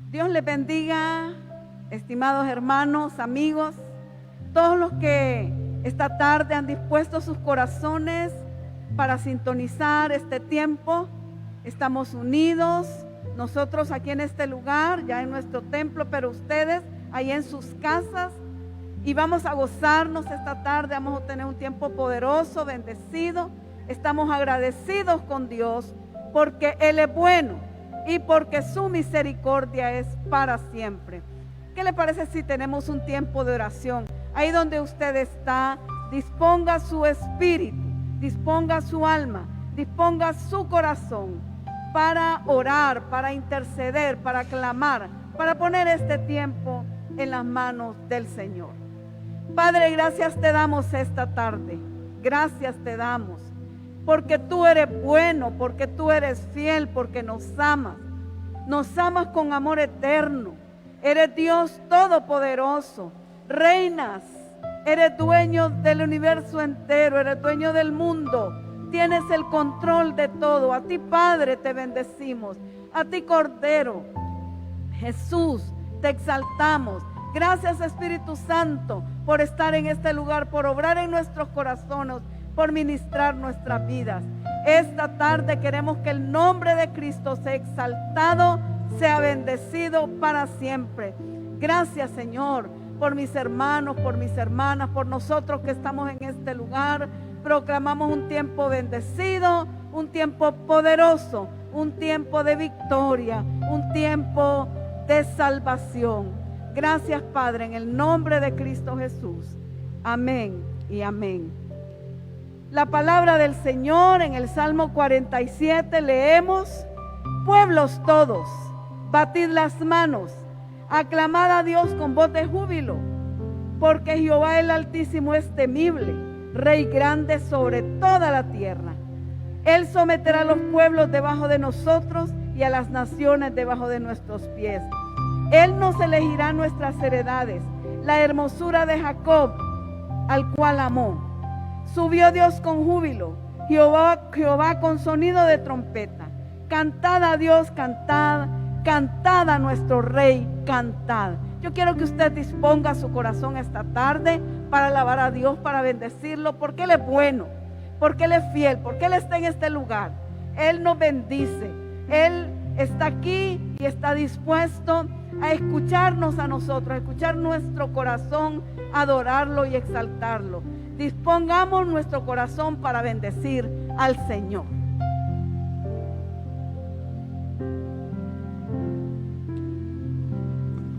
Dios les bendiga, estimados hermanos, amigos, todos los que esta tarde han dispuesto sus corazones para sintonizar este tiempo. Estamos unidos, nosotros aquí en este lugar, ya en nuestro templo, pero ustedes ahí en sus casas, y vamos a gozarnos esta tarde. Vamos a tener un tiempo poderoso, bendecido. Estamos agradecidos con Dios porque Él es bueno y porque su misericordia es para siempre. ¿Qué le parece si tenemos un tiempo de oración? Ahí donde usted está, disponga su espíritu, disponga su alma, disponga su corazón para orar, para interceder, para clamar, para poner este tiempo en las manos del Señor. Padre, gracias te damos esta tarde. Gracias te damos porque tú eres bueno, porque tú eres fiel, porque nos amas con amor eterno. Eres Dios todopoderoso, reinas, eres dueño del universo entero, eres dueño del mundo, tienes el control de todo. A ti, Padre, te bendecimos, a ti, Cordero Jesús, te exaltamos. Gracias, Espíritu Santo, por estar en este lugar, por obrar en nuestros corazones, por ministrar nuestras vidas. Esta tarde queremos que el nombre de Cristo sea exaltado, sea bendecido para siempre. Gracias, Señor, por mis hermanos, por mis hermanas, por nosotros que estamos en este lugar. Proclamamos un tiempo bendecido, un tiempo poderoso, un tiempo de victoria, un tiempo de salvación. Gracias, Padre, en el nombre de Cristo Jesús. Amén y amén. La palabra del Señor en el Salmo 47 leemos: pueblos todos, batid las manos, aclamad a Dios con voz de júbilo, porque Jehová el Altísimo es temible, Rey grande sobre toda la tierra. Él someterá a los pueblos debajo de nosotros y a las naciones debajo de nuestros pies. Él nos elegirá nuestras heredades, la hermosura de Jacob, al cual amó. Subió Dios con júbilo, Jehová con sonido de trompeta. Cantad a Dios, cantad, cantad a nuestro Rey, cantad. Yo quiero que usted disponga su corazón esta tarde para alabar a Dios, para bendecirlo, porque Él es bueno, porque Él es fiel, porque Él está en este lugar. Él nos bendice, Él está aquí y está dispuesto a escucharnos a nosotros, a escuchar nuestro corazón, adorarlo y exaltarlo. Dispongamos nuestro corazón para bendecir al Señor.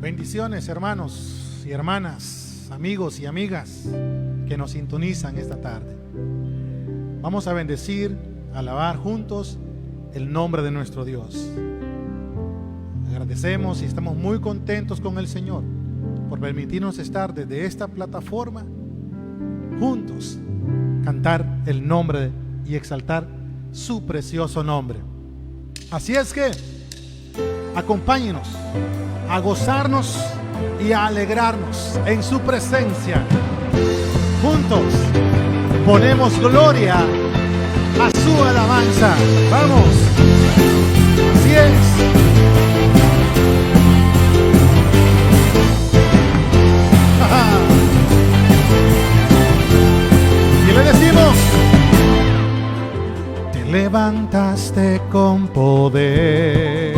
Bendiciones, hermanos y hermanas, amigos y amigas que nos sintonizan esta tarde. Vamos a bendecir, a alabar juntos el nombre de nuestro Dios. Agradecemos y estamos muy contentos con el Señor por permitirnos estar desde esta plataforma juntos, cantar el nombre y exaltar su precioso nombre. Así es que acompáñenos a gozarnos y a alegrarnos en su presencia. Juntos ponemos gloria a su alabanza. Vamos, así es. Y le decimos: te levantaste con poder,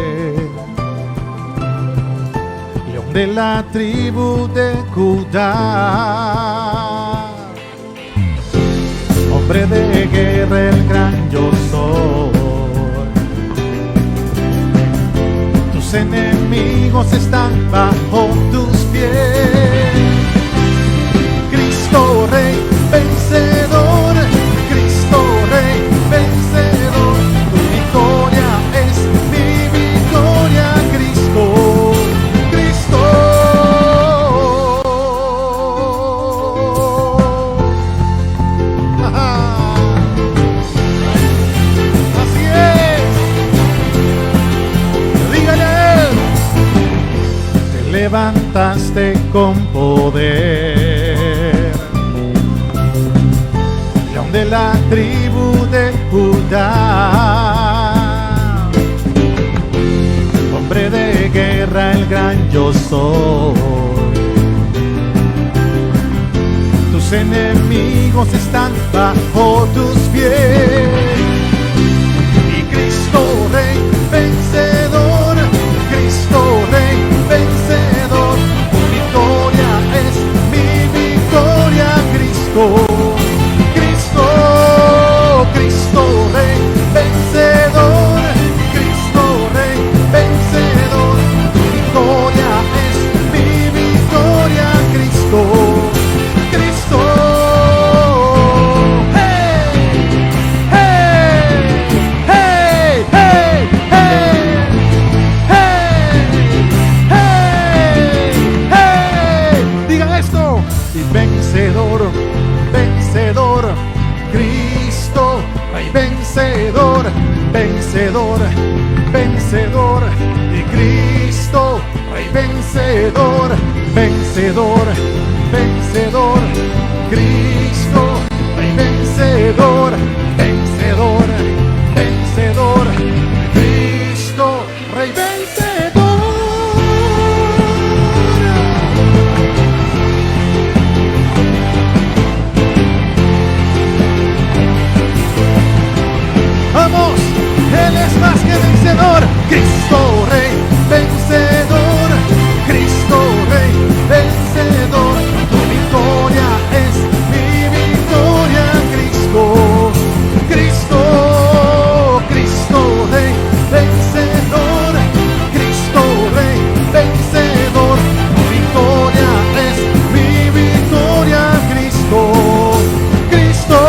León de la tribu de Judá, hombre de guerra, el gran yo soy. Tus enemigos están bajo tus pies. Cristo Rey vencedor, Cristo Rey vencedor. Tu victoria es mi victoria, Cristo, Cristo. Así es. Dígale a él: te levantaste con poder, León de la tribu de Judá, hombre de guerra, tierra el gran yo soy. Tus enemigos están bajo tus pies. Y Cristo Rey vencedor, Cristo Rey vencedor, tu victoria es mi victoria, Cristo. Cristo, Cristo Rey vencedor, Cristo Rey vencedor, tu victoria es mi victoria, Cristo. Cristo, hey, hey, hey, hey, hey, hey, hey, diga esto. Y vencedor, vencedor, Cristo, Rey vencedor, vencedor, vencedor, y Cristo, Rey vencedor, vencedor, vencedor, Cristo, Rey vencedor, vencedor, vencedor, Cristo, Rey vencedor. Vamos, Él es más que vencedor, Cristo Rey vencedor, Cristo Rey vencedor, tu victoria es mi victoria, Cristo. Cristo, Cristo Rey vencedor, Cristo Rey vencedor, tu victoria es mi victoria, Cristo. Cristo.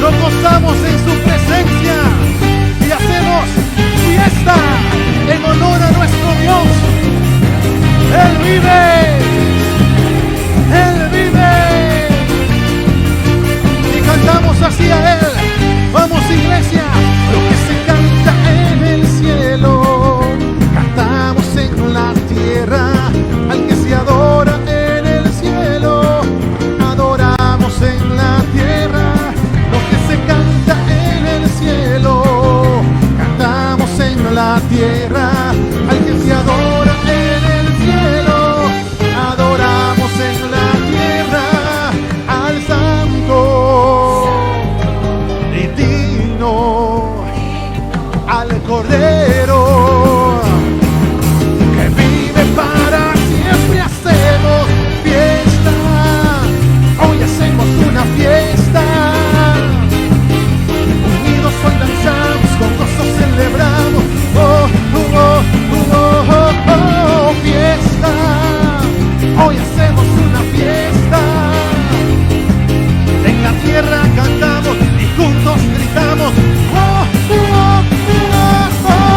Nos gozamos en su presencia y hacemos fiesta en honor a nuestro Dios. Él vive, Él vive. Y cantamos así a Él. Vamos, iglesia, lo que se canta en el cielo, cantamos en la tierra, al que se adora en el cielo, adoramos en la tierra. Lo que se canta en el cielo, cantamos en la tierra, al que se adora en el cielo, adoramos en la tierra, al santo y digno, al Cordero que vive para siempre. Hacemos fiesta, hoy hacemos una fiesta. Unidos hoy danzamos, con gozo celebramos. Oh, oh, oh, oh, oh, oh, fiesta. Hoy hacemos una fiesta. En la tierra cantamos y juntos gritamos. Oh, oh, oh, oh, oh.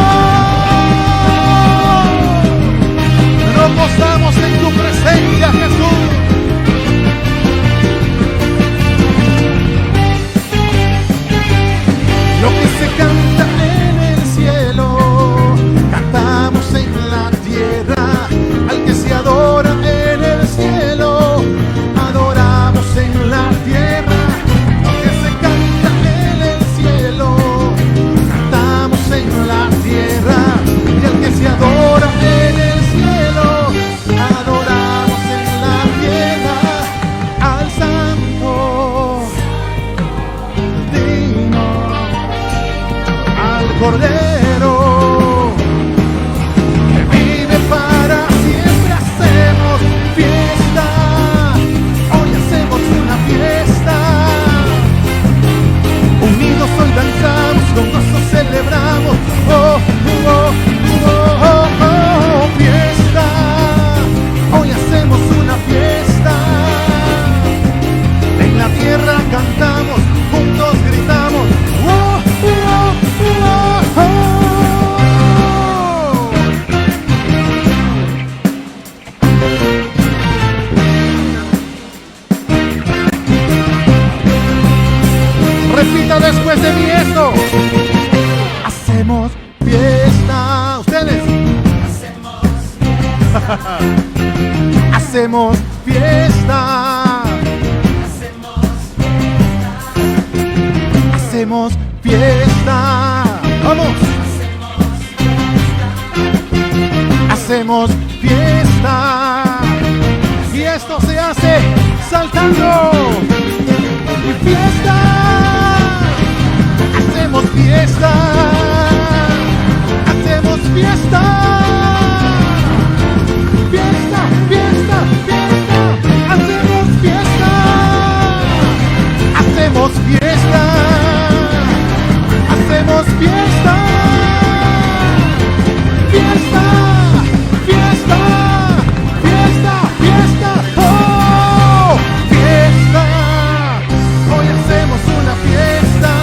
Nos gozamos en tu presencia, Jesús. Lo que se canta en el cielo, cantamos en la tierra, al que se adora en el cielo, adoramos en la tierra. Lo que se canta en el cielo, cantamos en la tierra, y al que se adora en el cielo, adoramos en la tierra, al santo digno, al Cordero que vive para siempre. Hacemos fiesta, hoy hacemos una fiesta. Unidos hoy danzamos, con gozo celebramos. Oh, oh, oh, oh, oh, oh, fiesta, hoy hacemos una fiesta. En la tierra cantamos, juntos gritamos. Oh, oh, oh, oh. hacemos fiesta. Hacemos fiesta. Vamos. Hacemos fiesta. Y esto se hace saltando. Y fiesta. Hacemos fiesta. Hacemos fiesta. Fiesta, fiesta, fiesta. Hacemos fiesta. Hacemos fiesta. Hacemos fiesta. Fiesta, fiesta, fiesta, fiesta. Oh, fiesta. Hoy hacemos una fiesta.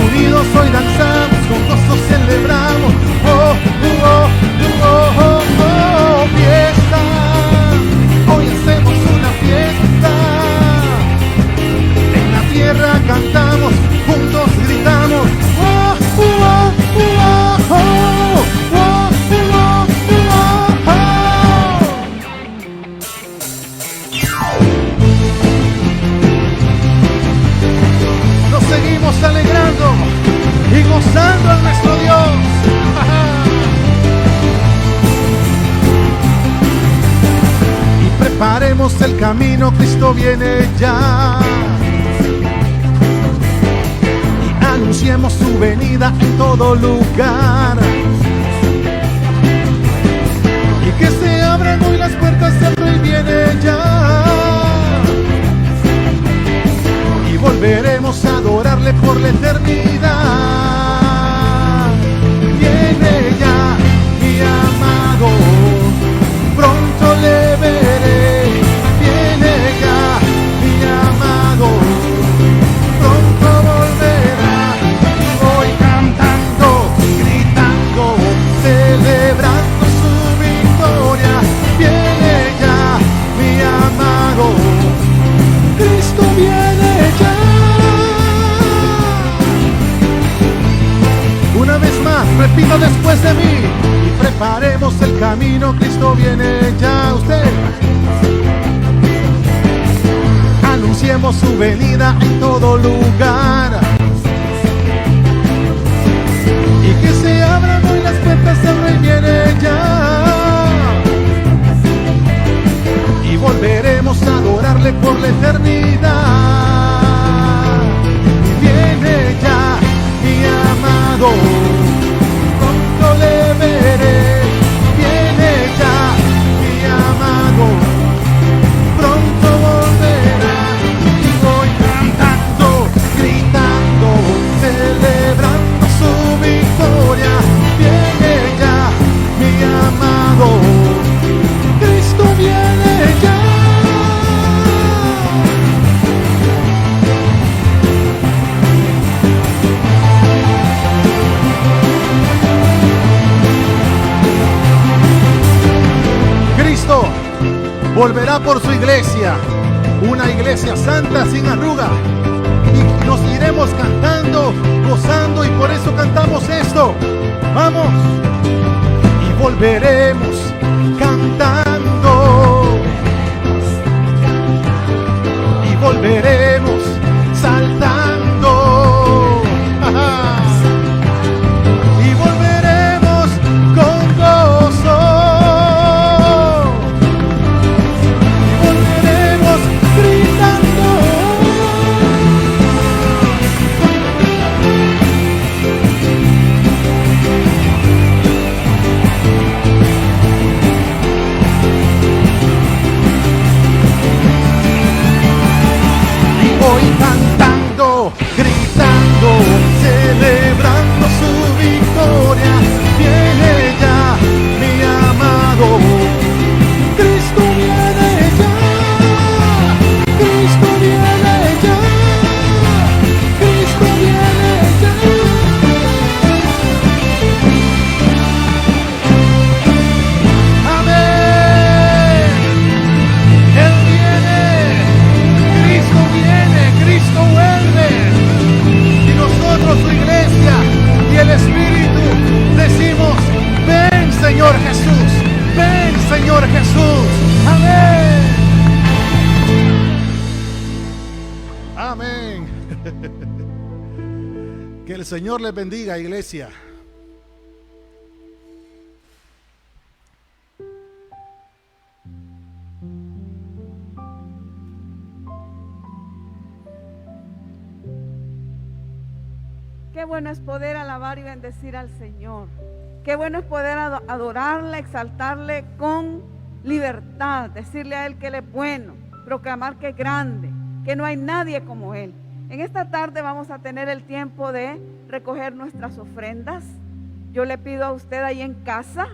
Unidos hoy danzamos, con gozo celebramos. Oh, oh, oh, oh, oh, fiesta. Hoy hacemos una fiesta. En la tierra cantamos, juntos gritamos. Oh, oh, oh, oh, oh, oh, oh, oh, oh. Nos seguimos alegrando y gozando a nuestro Dios. Y preparemos el camino, Cristo viene ya. Y anunciemos su venida en todo lugar. Y que se abran hoy las puertas, el Rey viene ya. Y volveremos a adorarle por la eternidad. Viene ya mi amado, pronto le veré. Viene ya mi amado, pronto volverá. Voy cantando, gritando, celebrando su victoria. Viene ya mi amado, Cristo viene ya. Una vez más, repita después de mí. Y preparemos el camino, Cristo viene ya. Usted. Anunciemos su venida en todo lugar. Y que se abran hoy las puertas, el Rey viene ya. Y volveremos a adorarle por la eternidad. Viene ya mi amado, pronto le veré. Viene ya mi amado, pronto volverá. Y voy cantando, gritando, celebrando su victoria. Viene ya mi amado, Cristo viene ya. Cristo volverá por su iglesia, una iglesia santa sin arruga, y nos iremos cantando, gozando, y por eso cantamos esto. Vamos, y volveremos cantando, y volveremos saltando, y volveremos con gozo. Que el Señor les bendiga, iglesia. Qué bueno es poder alabar y bendecir al Señor. Qué bueno es poder adorarle, exaltarle con libertad, decirle a Él que Él es bueno, proclamar que es grande, que no hay nadie como Él. En esta tarde vamos a tener el tiempo de recoger nuestras ofrendas. Yo le pido a usted ahí en casa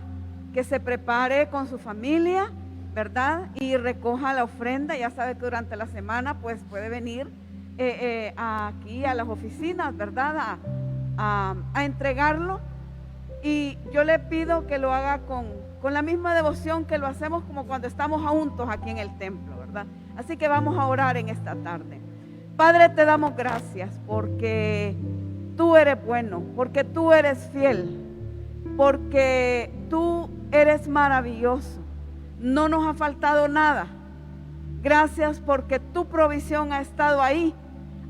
que se prepare con su familia, ¿verdad? Y recoja la ofrenda. Ya sabe que durante la semana pues puede venir aquí a las oficinas, ¿verdad? A entregarlo. Y yo le pido que lo haga con la misma devoción que lo hacemos como cuando estamos juntos aquí en el templo, ¿verdad? Así que vamos a orar en esta tarde. Padre, te damos gracias porque tú eres bueno, porque tú eres fiel, porque tú eres maravilloso. No nos ha faltado nada. Gracias porque tu provisión ha estado ahí,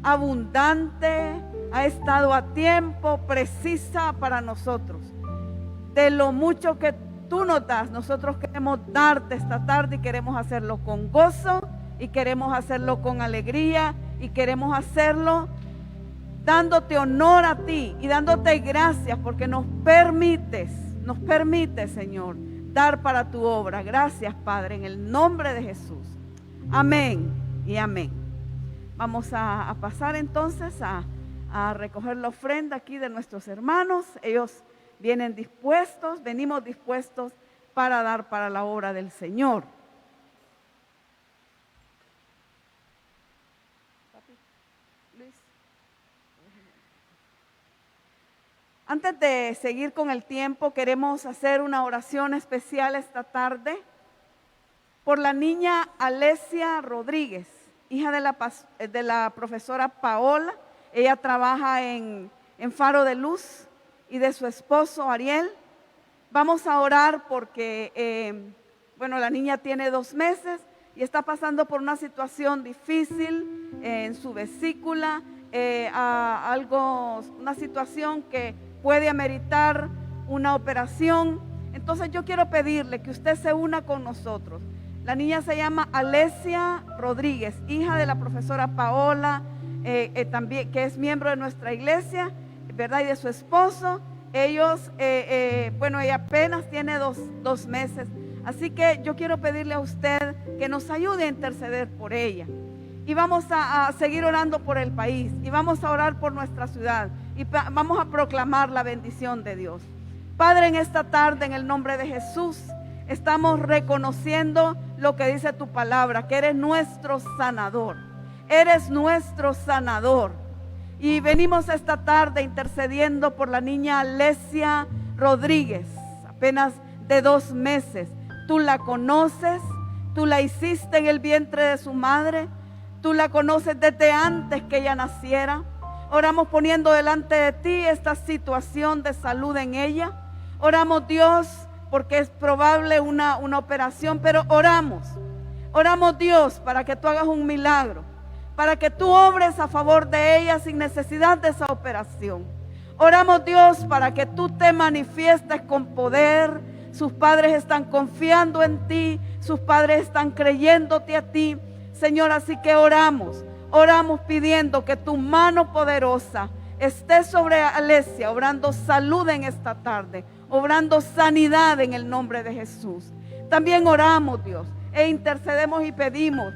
abundante, ha estado a tiempo, precisa para nosotros. De lo mucho que tú nos das, nosotros queremos darte esta tarde y queremos hacerlo con gozo y queremos hacerlo con alegría y queremos hacerlo dándote honor a ti y dándote gracias porque nos permites, Señor, dar para tu obra. Gracias, Padre, en el nombre de Jesús. Amén y amén. Vamos a pasar entonces a recoger la ofrenda aquí de nuestros hermanos. Ellos venimos dispuestos para dar para la obra del Señor. Antes de seguir con el tiempo, queremos hacer una oración especial esta tarde por la niña Alesia Rodríguez, hija de la profesora Paola. Ella trabaja en Faro de Luz, y de su esposo Ariel. Vamos a orar porque, la niña tiene 2 meses y está pasando por una situación difícil en su vesícula, una situación que puede ameritar una operación. Entonces yo quiero pedirle que usted se una con nosotros. La niña se llama Alesia Rodríguez, hija de la profesora Paola, también, que es miembro de nuestra iglesia, ¿verdad? Y de su esposo. Ellos, ella apenas tiene 2 meses. Así que yo quiero pedirle a usted que nos ayude a interceder por ella. Y vamos a seguir orando por el país. Y vamos a orar por nuestra ciudad. Y vamos a proclamar la bendición de Dios. Padre, en esta tarde, en el nombre de Jesús, estamos reconociendo lo que dice tu palabra, que eres nuestro sanador. Eres nuestro sanador. Y venimos esta tarde intercediendo por la niña Alesia Rodríguez, apenas de 2 meses. Tú la conoces, tú la hiciste en el vientre de su madre, tú la conoces desde antes que ella naciera. Oramos poniendo delante de ti esta situación de salud en ella. Oramos, Dios, porque es probable una operación, pero oramos, Dios, para que tú hagas un milagro, para que tú obres a favor de ella sin necesidad de esa operación. Oramos, Dios, para que tú te manifiestes con poder. Sus padres están confiando en ti, sus padres están creyéndote a ti, Señor. Así que oramos pidiendo que tu mano poderosa esté sobre Alesia, obrando salud en esta tarde, obrando sanidad en el nombre de Jesús. También oramos, Dios, e intercedemos y pedimos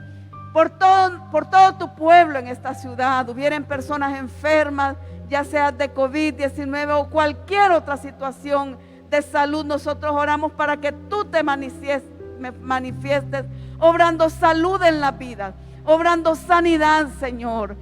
por todo tu pueblo en esta ciudad. Hubieran personas enfermas, ya sea de COVID-19 o cualquier otra situación de salud. Nosotros oramos para que tú te manifiestes, obrando salud en la vida, obrando sanidad, Señor.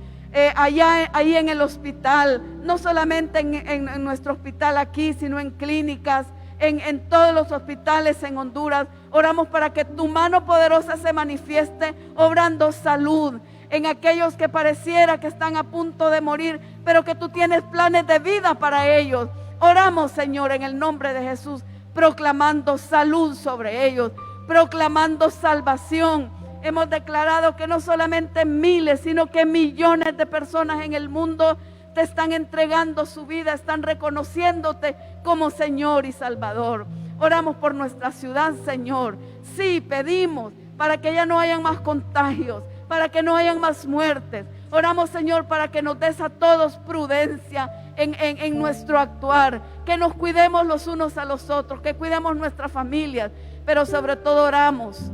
Ahí en el hospital, no solamente en nuestro hospital aquí, sino en clínicas, en todos los hospitales en Honduras. Oramos para que tu mano poderosa se manifieste, obrando salud en aquellos que pareciera que están a punto de morir, pero que tú tienes planes de vida para ellos. Oramos, Señor, en el nombre de Jesús, proclamando salud sobre ellos, proclamando salvación Hemos declarado que no solamente miles, sino que millones de personas en el mundo te están entregando su vida, están reconociéndote como Señor y Salvador. Oramos por nuestra ciudad, Señor. Sí, pedimos para que ya no hayan más contagios, para que no hayan más muertes. Oramos, Señor, para que nos des a todos prudencia en nuestro actuar, que nos cuidemos los unos a los otros, que cuidemos nuestras familias, pero sobre todo oramos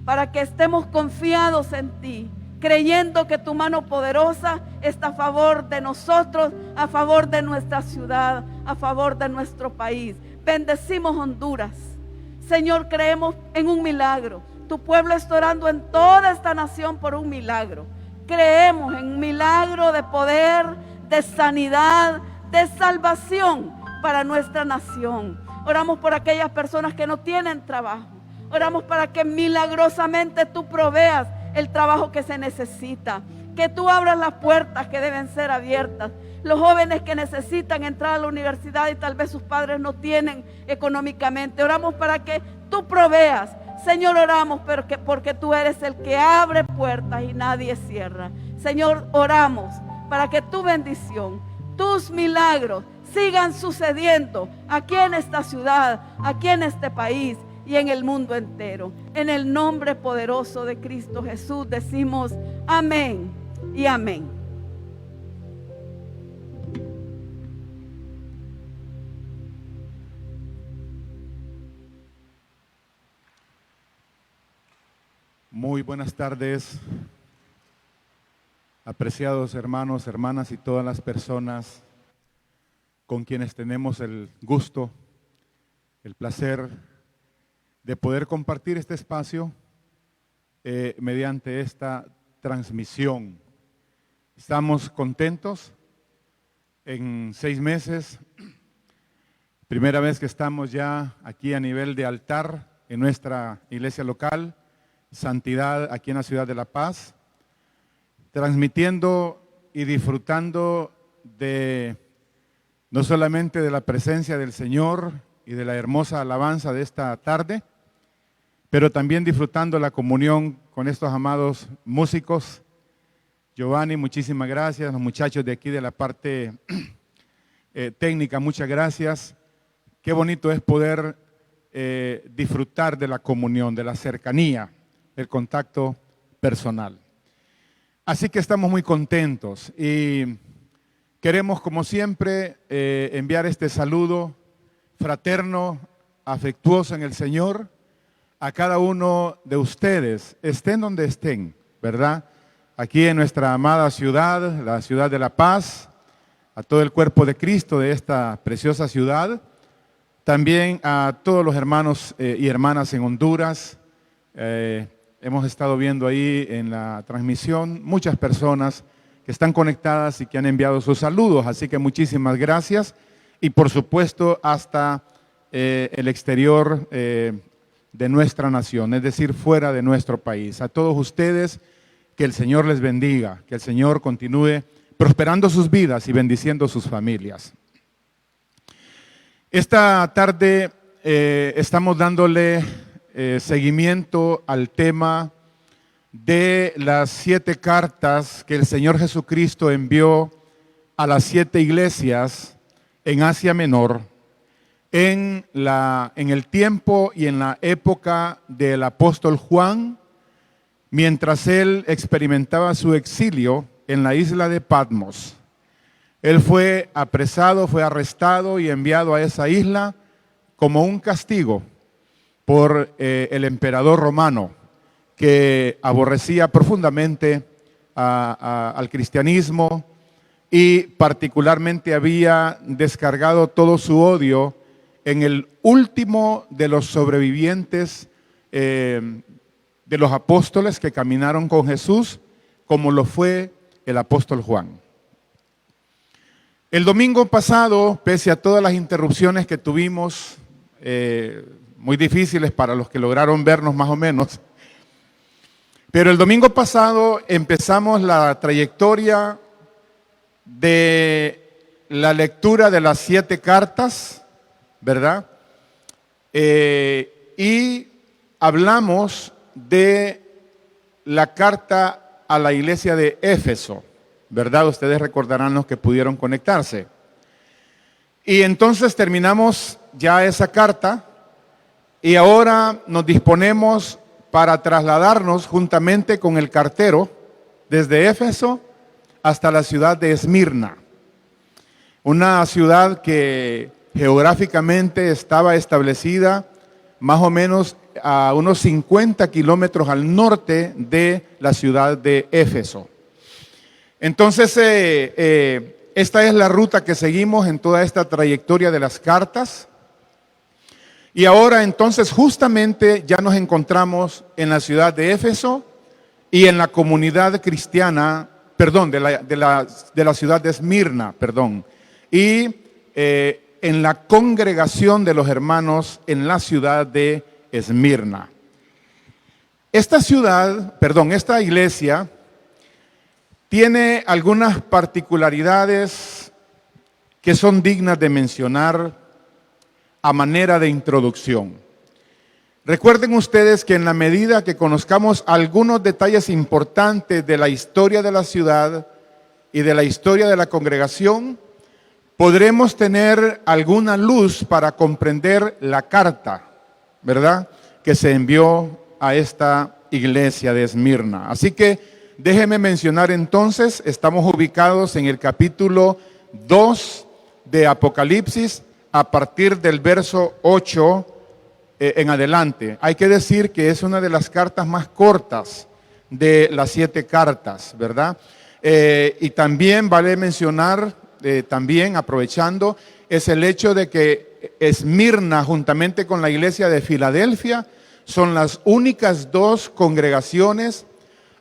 para que estemos confiados en ti, creyendo que tu mano poderosa está a favor de nosotros, a favor de nuestra ciudad, a favor de nuestro país. Bendecimos Honduras. Señor, creemos en un milagro. Tu pueblo está orando en toda esta nación por un milagro. Creemos en un milagro de poder, de sanidad, de salvación para nuestra nación. Oramos por aquellas personas que no tienen trabajo. Oramos para que milagrosamente tú proveas el trabajo que se necesita, que tú abras las puertas que deben ser abiertas. Los jóvenes que necesitan entrar a la universidad y tal vez sus padres no tienen económicamente, oramos para que tú proveas. Señor, oramos porque tú eres el que abre puertas y nadie cierra. Señor, oramos para que tu bendición, tus milagros sigan sucediendo aquí en esta ciudad, aquí en este país y en el mundo entero. En el nombre poderoso de Cristo Jesús decimos amén y amén. Muy buenas tardes, apreciados hermanos, hermanas y todas las personas con quienes tenemos el gusto, el placer de poder compartir este espacio mediante esta transmisión. Estamos contentos en 6 meses, primera vez que estamos ya aquí a nivel de altar en nuestra iglesia local, Santidad, aquí en la ciudad de La Paz, transmitiendo y disfrutando de no solamente de la presencia del Señor y de la hermosa alabanza de esta tarde, pero también disfrutando la comunión con estos amados músicos. Giovanni, muchísimas gracias. Los muchachos de aquí de la parte técnica, muchas gracias. Qué bonito es poder disfrutar de la comunión, de la cercanía, el contacto personal. Así que estamos muy contentos y queremos, como siempre, enviar este saludo fraterno, afectuoso en el Señor a cada uno de ustedes, estén donde estén, ¿verdad? Aquí en nuestra amada ciudad, la ciudad de La Paz, a todo el cuerpo de Cristo de esta preciosa ciudad, también a todos los hermanos y hermanas en Honduras. Hemos estado viendo ahí en la transmisión muchas personas que están conectadas y que han enviado sus saludos, así que muchísimas gracias. Y por supuesto hasta el exterior de nuestra nación, es decir, fuera de nuestro país. A todos ustedes, que el Señor les bendiga, que el Señor continúe prosperando sus vidas y bendiciendo sus familias. Esta tarde estamos dándole seguimiento al tema de las 7 cartas que el Señor Jesucristo envió a las 7 iglesias en Asia Menor, en el tiempo y en la época del apóstol Juan, mientras él experimentaba su exilio en la isla de Patmos. Él fue apresado, fue arrestado y enviado a esa isla como un castigo por el emperador romano, que aborrecía profundamente al cristianismo y particularmente había descargado todo su odio en el último de los sobrevivientes de los apóstoles que caminaron con Jesús, como lo fue el apóstol Juan. El domingo pasado, pese a todas las interrupciones que tuvimos, muy difíciles para los que lograron vernos más o menos, pero el domingo pasado empezamos la trayectoria de la lectura de las 7 cartas, ¿verdad? Y hablamos de la carta a la iglesia de Éfeso, ¿verdad? Ustedes recordarán los que pudieron conectarse. Y entonces terminamos ya esa carta y ahora nos disponemos para trasladarnos juntamente con el cartero desde Éfeso hasta la ciudad de Esmirna, una ciudad que geográficamente estaba establecida más o menos a unos 50 kilómetros al norte de la ciudad de Éfeso. Entonces, esta es la ruta que seguimos en toda esta trayectoria de las cartas. Y ahora entonces justamente ya nos encontramos en la ciudad de Éfeso y en la comunidad cristiana, perdón, de la ciudad de Esmirna, perdón, y en la congregación de los hermanos en la ciudad de Esmirna. Esta iglesia tiene algunas particularidades que son dignas de mencionar a manera de introducción. Recuerden ustedes que en la medida que conozcamos algunos detalles importantes de la historia de la ciudad y de la historia de la congregación, podremos tener alguna luz para comprender la carta, ¿verdad?, que se envió a esta iglesia de Esmirna. Así que déjenme mencionar entonces, estamos ubicados en el capítulo 2 de Apocalipsis, a partir del verso 8 en adelante. Hay que decir que es una de las cartas más cortas de las 7 cartas, ¿verdad? Y también vale mencionar, también aprovechando, es el hecho de que Esmirna, juntamente con la iglesia de Filadelfia, son las únicas 2 congregaciones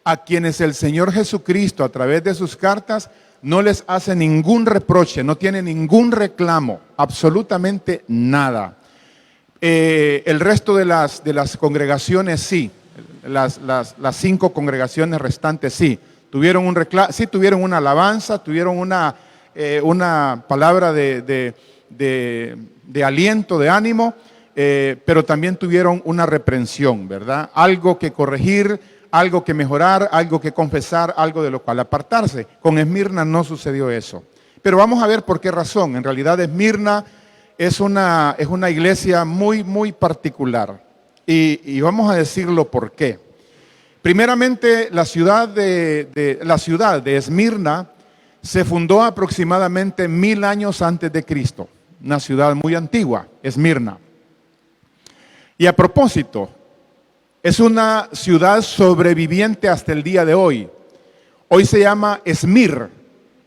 a quienes el Señor Jesucristo, a través de sus cartas, no les hace ningún reproche, no tiene ningún reclamo, absolutamente nada. El resto de las congregaciones sí, las 5 congregaciones restantes sí, tuvieron un reclamo, sí tuvieron una alabanza, tuvieron una palabra de aliento, de ánimo, pero también tuvieron una reprensión, ¿verdad? Algo que corregir, algo que mejorar, algo que confesar, algo de lo cual apartarse. Con Esmirna no sucedió eso. Pero vamos a ver por qué razón. En realidad Esmirna es una iglesia muy, muy particular. Y vamos a decirlo por qué. Primeramente, la ciudad de Esmirna se fundó aproximadamente 1000 años antes de Cristo. Una ciudad muy antigua, Esmirna. Y a propósito, es una ciudad sobreviviente hasta el día de hoy. Hoy se llama Esmir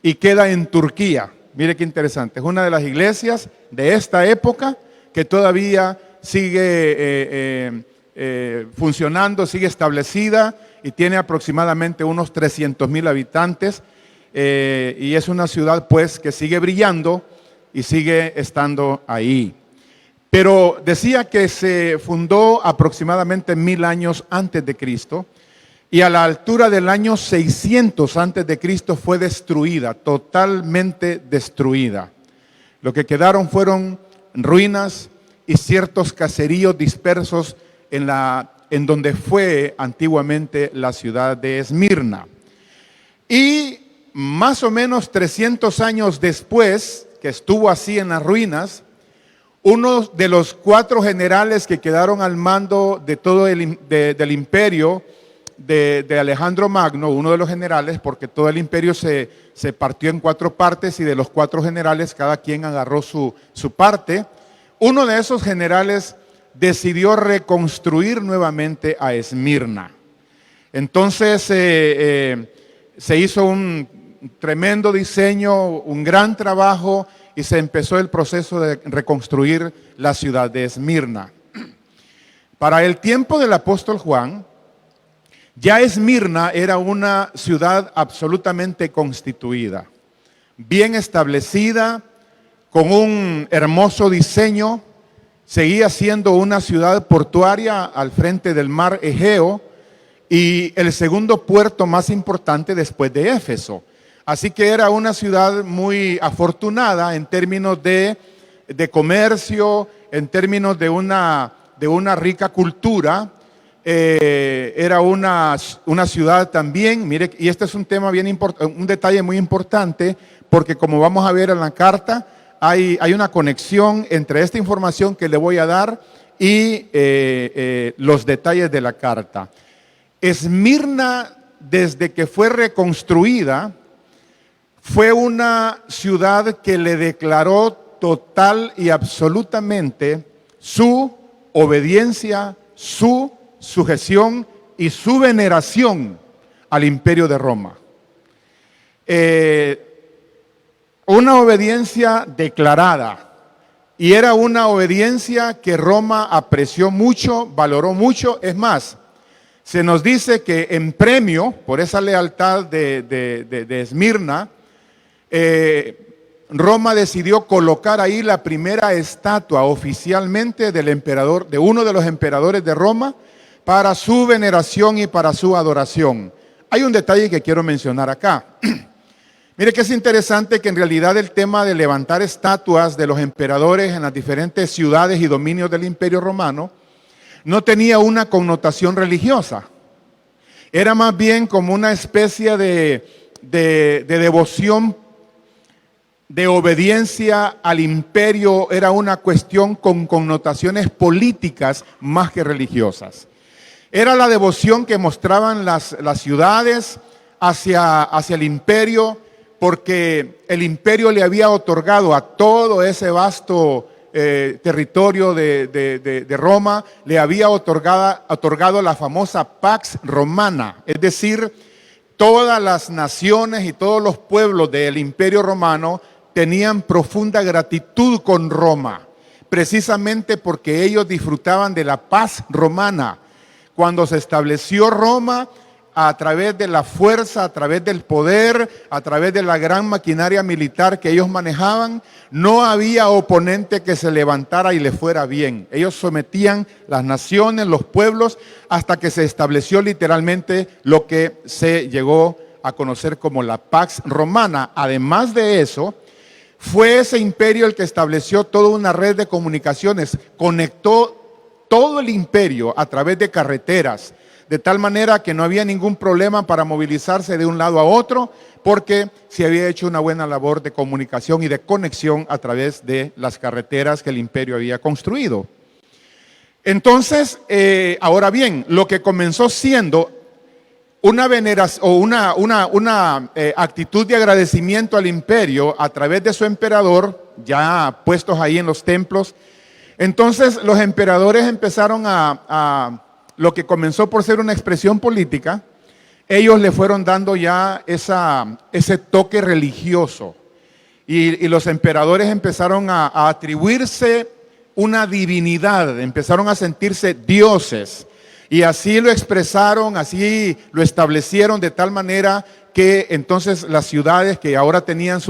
y queda en Turquía. Mire qué interesante. Es una de las iglesias de esta época que todavía sigue funcionando, sigue establecida y tiene aproximadamente unos 300,000 habitantes. Y es una ciudad pues que sigue brillando y sigue estando ahí. Pero decía que se fundó aproximadamente 1000 años antes de Cristo y a la altura del año 600 antes de Cristo fue destruida, totalmente destruida. Lo que quedaron fueron ruinas y ciertos caseríos dispersos en donde fue antiguamente la ciudad de Esmirna. Y más o menos 300 años después, que estuvo así en las ruinas, uno de los 4 generales que quedaron al mando de todo del imperio de Alejandro Magno, uno de los generales, porque todo el imperio se partió en 4 partes y de los 4 generales cada quien agarró su parte. Uno de esos generales decidió reconstruir nuevamente a Esmirna. Entonces se hizo un tremendo diseño, un gran trabajo, y se empezó el proceso de reconstruir la ciudad de Esmirna. Para el tiempo del apóstol Juan, ya Esmirna era una ciudad absolutamente constituida, bien establecida, con un hermoso diseño. Seguía siendo una ciudad portuaria al frente del mar Egeo y el segundo puerto más importante después de Éfeso. Así que era una ciudad muy afortunada en términos de comercio, en términos de una rica cultura, era una ciudad también. Mire, y este es un tema bien importante, un detalle muy importante, porque como vamos a ver en la carta, hay una conexión entre esta información que le voy a dar y los detalles de la carta. Esmirna, desde que fue reconstruida, fue una ciudad que le declaró total y absolutamente su obediencia, su sujeción y su veneración al imperio de Roma. Una obediencia declarada, y era una obediencia que Roma apreció mucho, valoró mucho. Es más, se nos dice que en premio por esa lealtad de Esmirna, Roma decidió colocar ahí la primera estatua oficialmente del emperador, de uno de los emperadores de Roma, para su veneración y para su adoración. Hay un detalle que quiero mencionar acá. Mire que es interesante que en realidad el tema de levantar estatuas de los emperadores en las diferentes ciudades y dominios del Imperio Romano no tenía una connotación religiosa. Era más bien como una especie de devoción, de obediencia al imperio. Era una cuestión con connotaciones políticas más que religiosas. Era la devoción que mostraban las ciudades hacia el imperio, porque el imperio le había otorgado a todo ese vasto territorio de Roma, le había otorgado la famosa Pax Romana, es decir, todas las naciones y todos los pueblos del Imperio Romano tenían profunda gratitud con Roma, precisamente porque ellos disfrutaban de la paz romana. Cuando se estableció Roma, a través de la fuerza, a través del poder, a través de la gran maquinaria militar que ellos manejaban, no había oponente que se levantara y le fuera bien. Ellos sometían las naciones, los pueblos, hasta que se estableció literalmente lo que se llegó a conocer como la Pax Romana. Además de eso, fue ese imperio el que estableció toda una red de comunicaciones, conectó todo el imperio a través de carreteras, de tal manera que no había ningún problema para movilizarse de un lado a otro, porque se había hecho una buena labor de comunicación y de conexión a través de las carreteras que el imperio había construido. Entonces, ahora bien, lo que comenzó siendo una veneración o una actitud de agradecimiento al imperio a través de su emperador, ya puestos ahí en los templos, entonces los emperadores empezaron lo que comenzó por ser una expresión política, ellos le fueron dando ya ese toque religioso. Y los emperadores empezaron a atribuirse una divinidad, empezaron a sentirse dioses. Y así lo expresaron, así lo establecieron de tal manera que entonces las ciudades que ahora tenían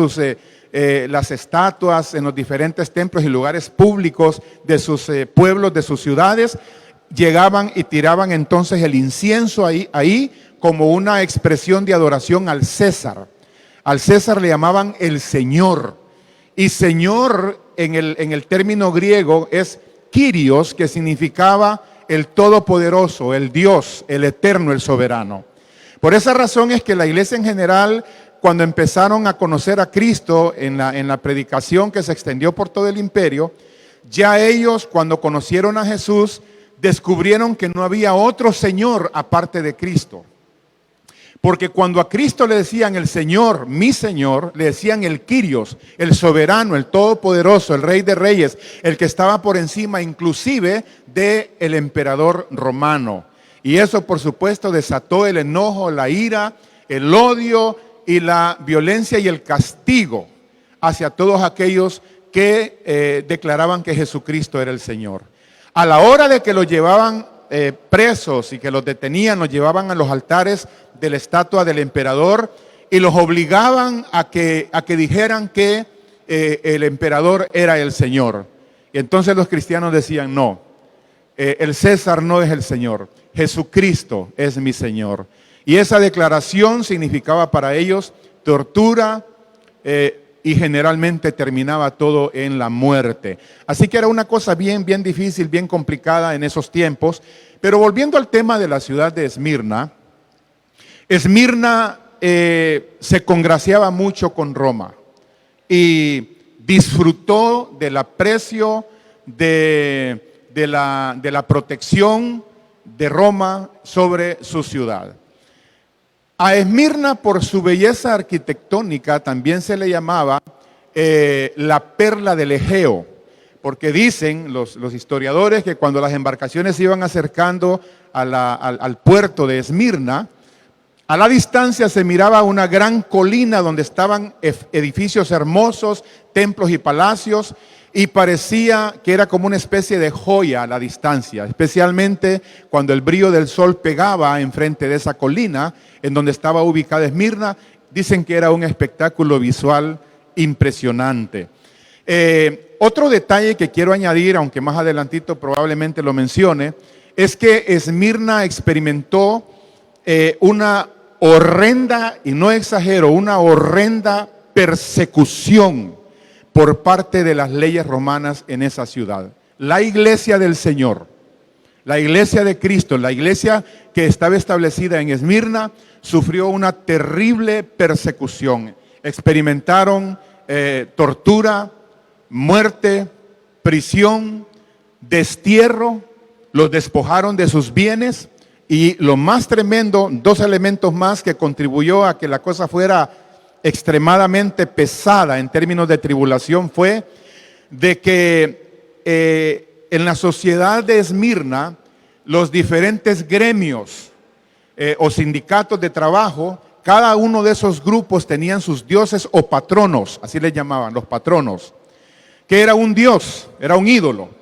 las estatuas en los diferentes templos y lugares públicos de sus pueblos, de sus ciudades, llegaban y tiraban entonces el incienso ahí como una expresión de adoración al César. Al César le llamaban el Señor. Y Señor en el término griego es Kyrios, que significaba el Todopoderoso, el Dios, el Eterno, el Soberano. Por esa razón es que la iglesia en general, cuando empezaron a conocer a Cristo en la predicación que se extendió por todo el imperio, ya ellos cuando conocieron a Jesús, descubrieron que no había otro Señor aparte de Cristo. Porque cuando a Cristo le decían el Señor, mi Señor, le decían el Kyrios, el soberano, el todopoderoso, el Rey de Reyes, el que estaba por encima inclusive del emperador romano. Y eso por supuesto desató el enojo, la ira, el odio y la violencia y el castigo hacia todos aquellos que declaraban que Jesucristo era el Señor. A la hora de que los llevaban presos y que los detenían, los llevaban a los altares de la estatua del emperador y los obligaban a que dijeran que el emperador era el Señor. Y entonces los cristianos decían, no, el César no es el Señor, Jesucristo es mi Señor. Y esa declaración significaba para ellos tortura, y generalmente terminaba todo en la muerte. Así que era una cosa bien difícil, bien complicada en esos tiempos, Pero volviendo al tema de la ciudad de Esmirna, Esmirna se congraciaba mucho con Roma y disfrutó del aprecio de la protección de Roma sobre su ciudad. A Esmirna, por su belleza arquitectónica, también se le llamaba la perla del Egeo, porque dicen los historiadores que cuando las embarcaciones se iban acercando al puerto de Esmirna, a la distancia se miraba una gran colina donde estaban edificios hermosos, templos y palacios, y parecía que era como una especie de joya a la distancia, especialmente cuando el brillo del sol pegaba enfrente de esa colina en donde estaba ubicada Esmirna. Dicen que era un espectáculo visual impresionante. Otro detalle que quiero añadir, aunque más adelantito probablemente lo mencione, es que Esmirna experimentó una horrenda, y no exagero, una horrenda persecución por parte de las leyes romanas en esa ciudad. La iglesia del Señor, la iglesia de Cristo, la iglesia que estaba establecida en Esmirna, sufrió una terrible persecución. Experimentaron tortura, muerte, prisión, destierro, los despojaron de sus bienes. Y lo más tremendo, dos elementos más que contribuyó a que la cosa fuera extremadamente pesada en términos de tribulación, fue de que en la sociedad de Esmirna, los diferentes gremios o sindicatos de trabajo, cada uno de esos grupos tenían sus dioses o patronos, así les llamaban, los patronos, que era un dios, era un ídolo.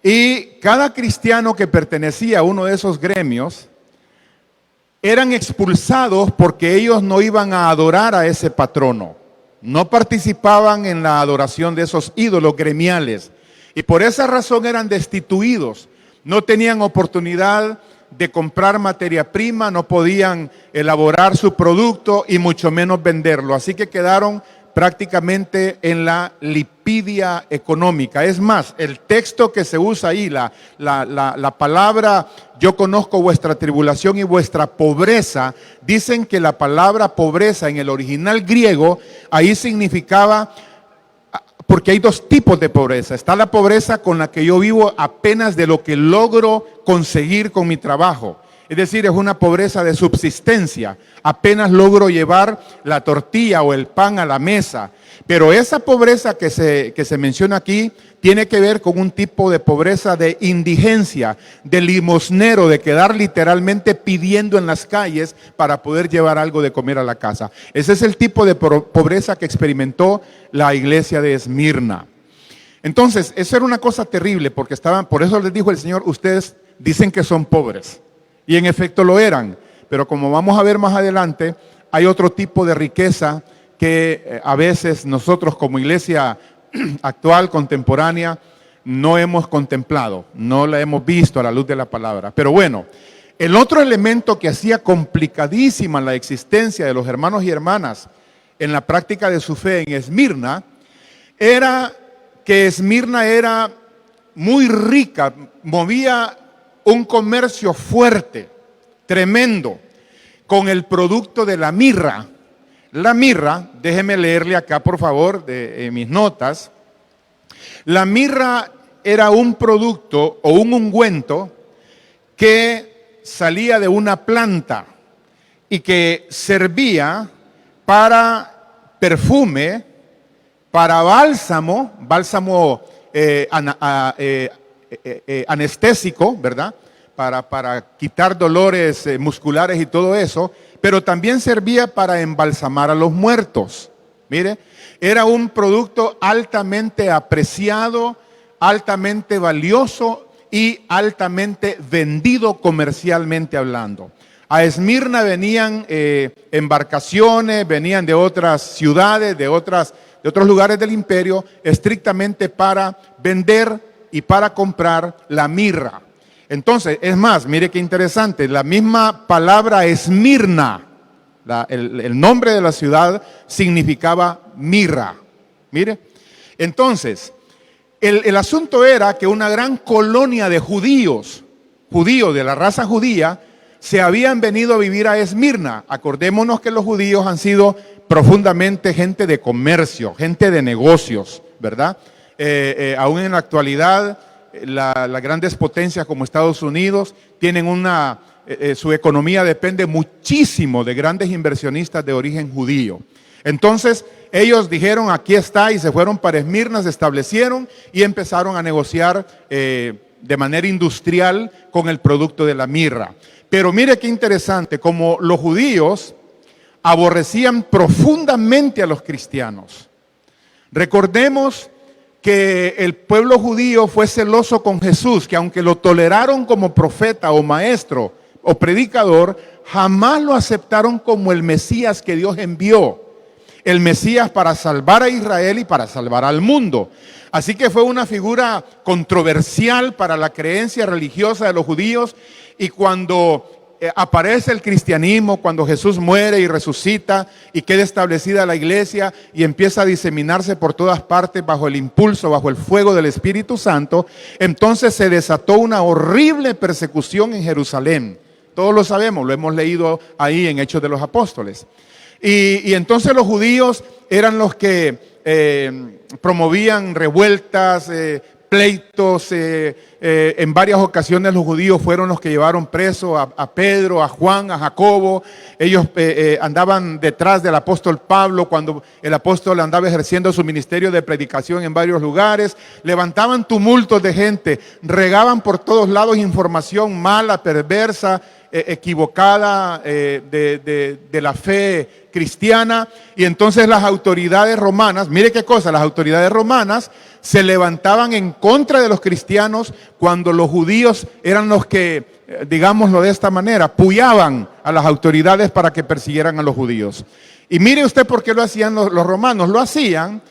Y cada cristiano que pertenecía a uno de esos gremios eran expulsados porque ellos no iban a adorar a ese patrono. No participaban en la adoración de esos ídolos gremiales. Y por esa razón eran destituidos. No tenían oportunidad de comprar materia prima, no podían elaborar su producto y mucho menos venderlo. Así que quedaron prácticamente en la lipidia económica. Es más, el texto que se usa ahí, la palabra "yo conozco vuestra tribulación y vuestra pobreza", dicen que la palabra pobreza en el original griego ahí significaba, porque hay dos tipos de pobreza. Está la pobreza con la que yo vivo apenas de lo que logro conseguir con mi trabajo. Es decir, es una pobreza de subsistencia. Apenas logro llevar la tortilla o el pan a la mesa. Pero esa pobreza que se menciona aquí tiene que ver con un tipo de pobreza de indigencia, de limosnero, de quedar literalmente pidiendo en las calles para poder llevar algo de comer a la casa. Ese es el tipo de pobreza que experimentó la iglesia de Esmirna. Entonces, eso era una cosa terrible, porque por eso les dijo el Señor: ustedes dicen que son pobres. Y en efecto lo eran, pero como vamos a ver más adelante, hay otro tipo de riqueza que a veces nosotros como iglesia actual, contemporánea, no hemos contemplado, no la hemos visto a la luz de la palabra. Pero bueno, el otro elemento que hacía complicadísima la existencia de los hermanos y hermanas en la práctica de su fe en Esmirna, era que Esmirna era muy rica, movía un comercio fuerte, tremendo, con el producto de la mirra. La mirra, déjeme leerle acá por favor de mis notas. La mirra era un producto o un ungüento que salía de una planta y que servía para perfume, para bálsamo anestésico, ¿verdad? Para quitar dolores musculares y todo eso, pero también servía para embalsamar a los muertos. Mire, era un producto altamente apreciado, altamente valioso y altamente vendido comercialmente hablando. A Esmirna venían embarcaciones, venían de otras ciudades, de otros lugares del imperio, estrictamente para vender y para comprar la mirra. Entonces, es más, mire qué interesante, la misma palabra Esmirna, el nombre de la ciudad significaba mirra. Mire, entonces, el asunto era que una gran colonia de judíos judíos de la raza judía se habían venido a vivir a Esmirna. Acordémonos que los judíos han sido profundamente gente de comercio, gente de negocios, ¿verdad? Aún en la actualidad, las grandes potencias como Estados Unidos tienen su economía depende muchísimo de grandes inversionistas de origen judío. Entonces, ellos dijeron, aquí está, y se fueron para Esmirna, se establecieron y empezaron a negociar de manera industrial con el producto de la mirra. Pero mire qué interesante, como los judíos aborrecían profundamente a los cristianos. Recordemos que el pueblo judío fue celoso con Jesús, que aunque lo toleraron como profeta o maestro o predicador, jamás lo aceptaron como el Mesías que Dios envió. El Mesías para salvar a Israel y para salvar al mundo. Así que fue una figura controversial para la creencia religiosa de los judíos, y cuando aparece el cristianismo, cuando Jesús muere y resucita y queda establecida la iglesia y empieza a diseminarse por todas partes bajo el impulso, bajo el fuego del Espíritu Santo, entonces se desató una horrible persecución en Jerusalén. Todos lo sabemos, lo hemos leído ahí en Hechos de los Apóstoles. Y entonces los judíos eran los que promovían revueltas, pleitos. En varias ocasiones los judíos fueron los que llevaron preso a Pedro, a Juan, a Jacobo. Ellos andaban detrás del apóstol Pablo cuando el apóstol andaba ejerciendo su ministerio de predicación en varios lugares. Levantaban tumultos de gente, regaban por todos lados información mala, perversa, equivocada de la fe cristiana. Y entonces las autoridades romanas, mire qué cosa, las autoridades romanas se levantaban en contra de los cristianos cuando los judíos eran los que, digámoslo de esta manera, puyaban a las autoridades para que persiguieran a los judíos. Y mire usted por qué lo hacían los romanos. Lo hacían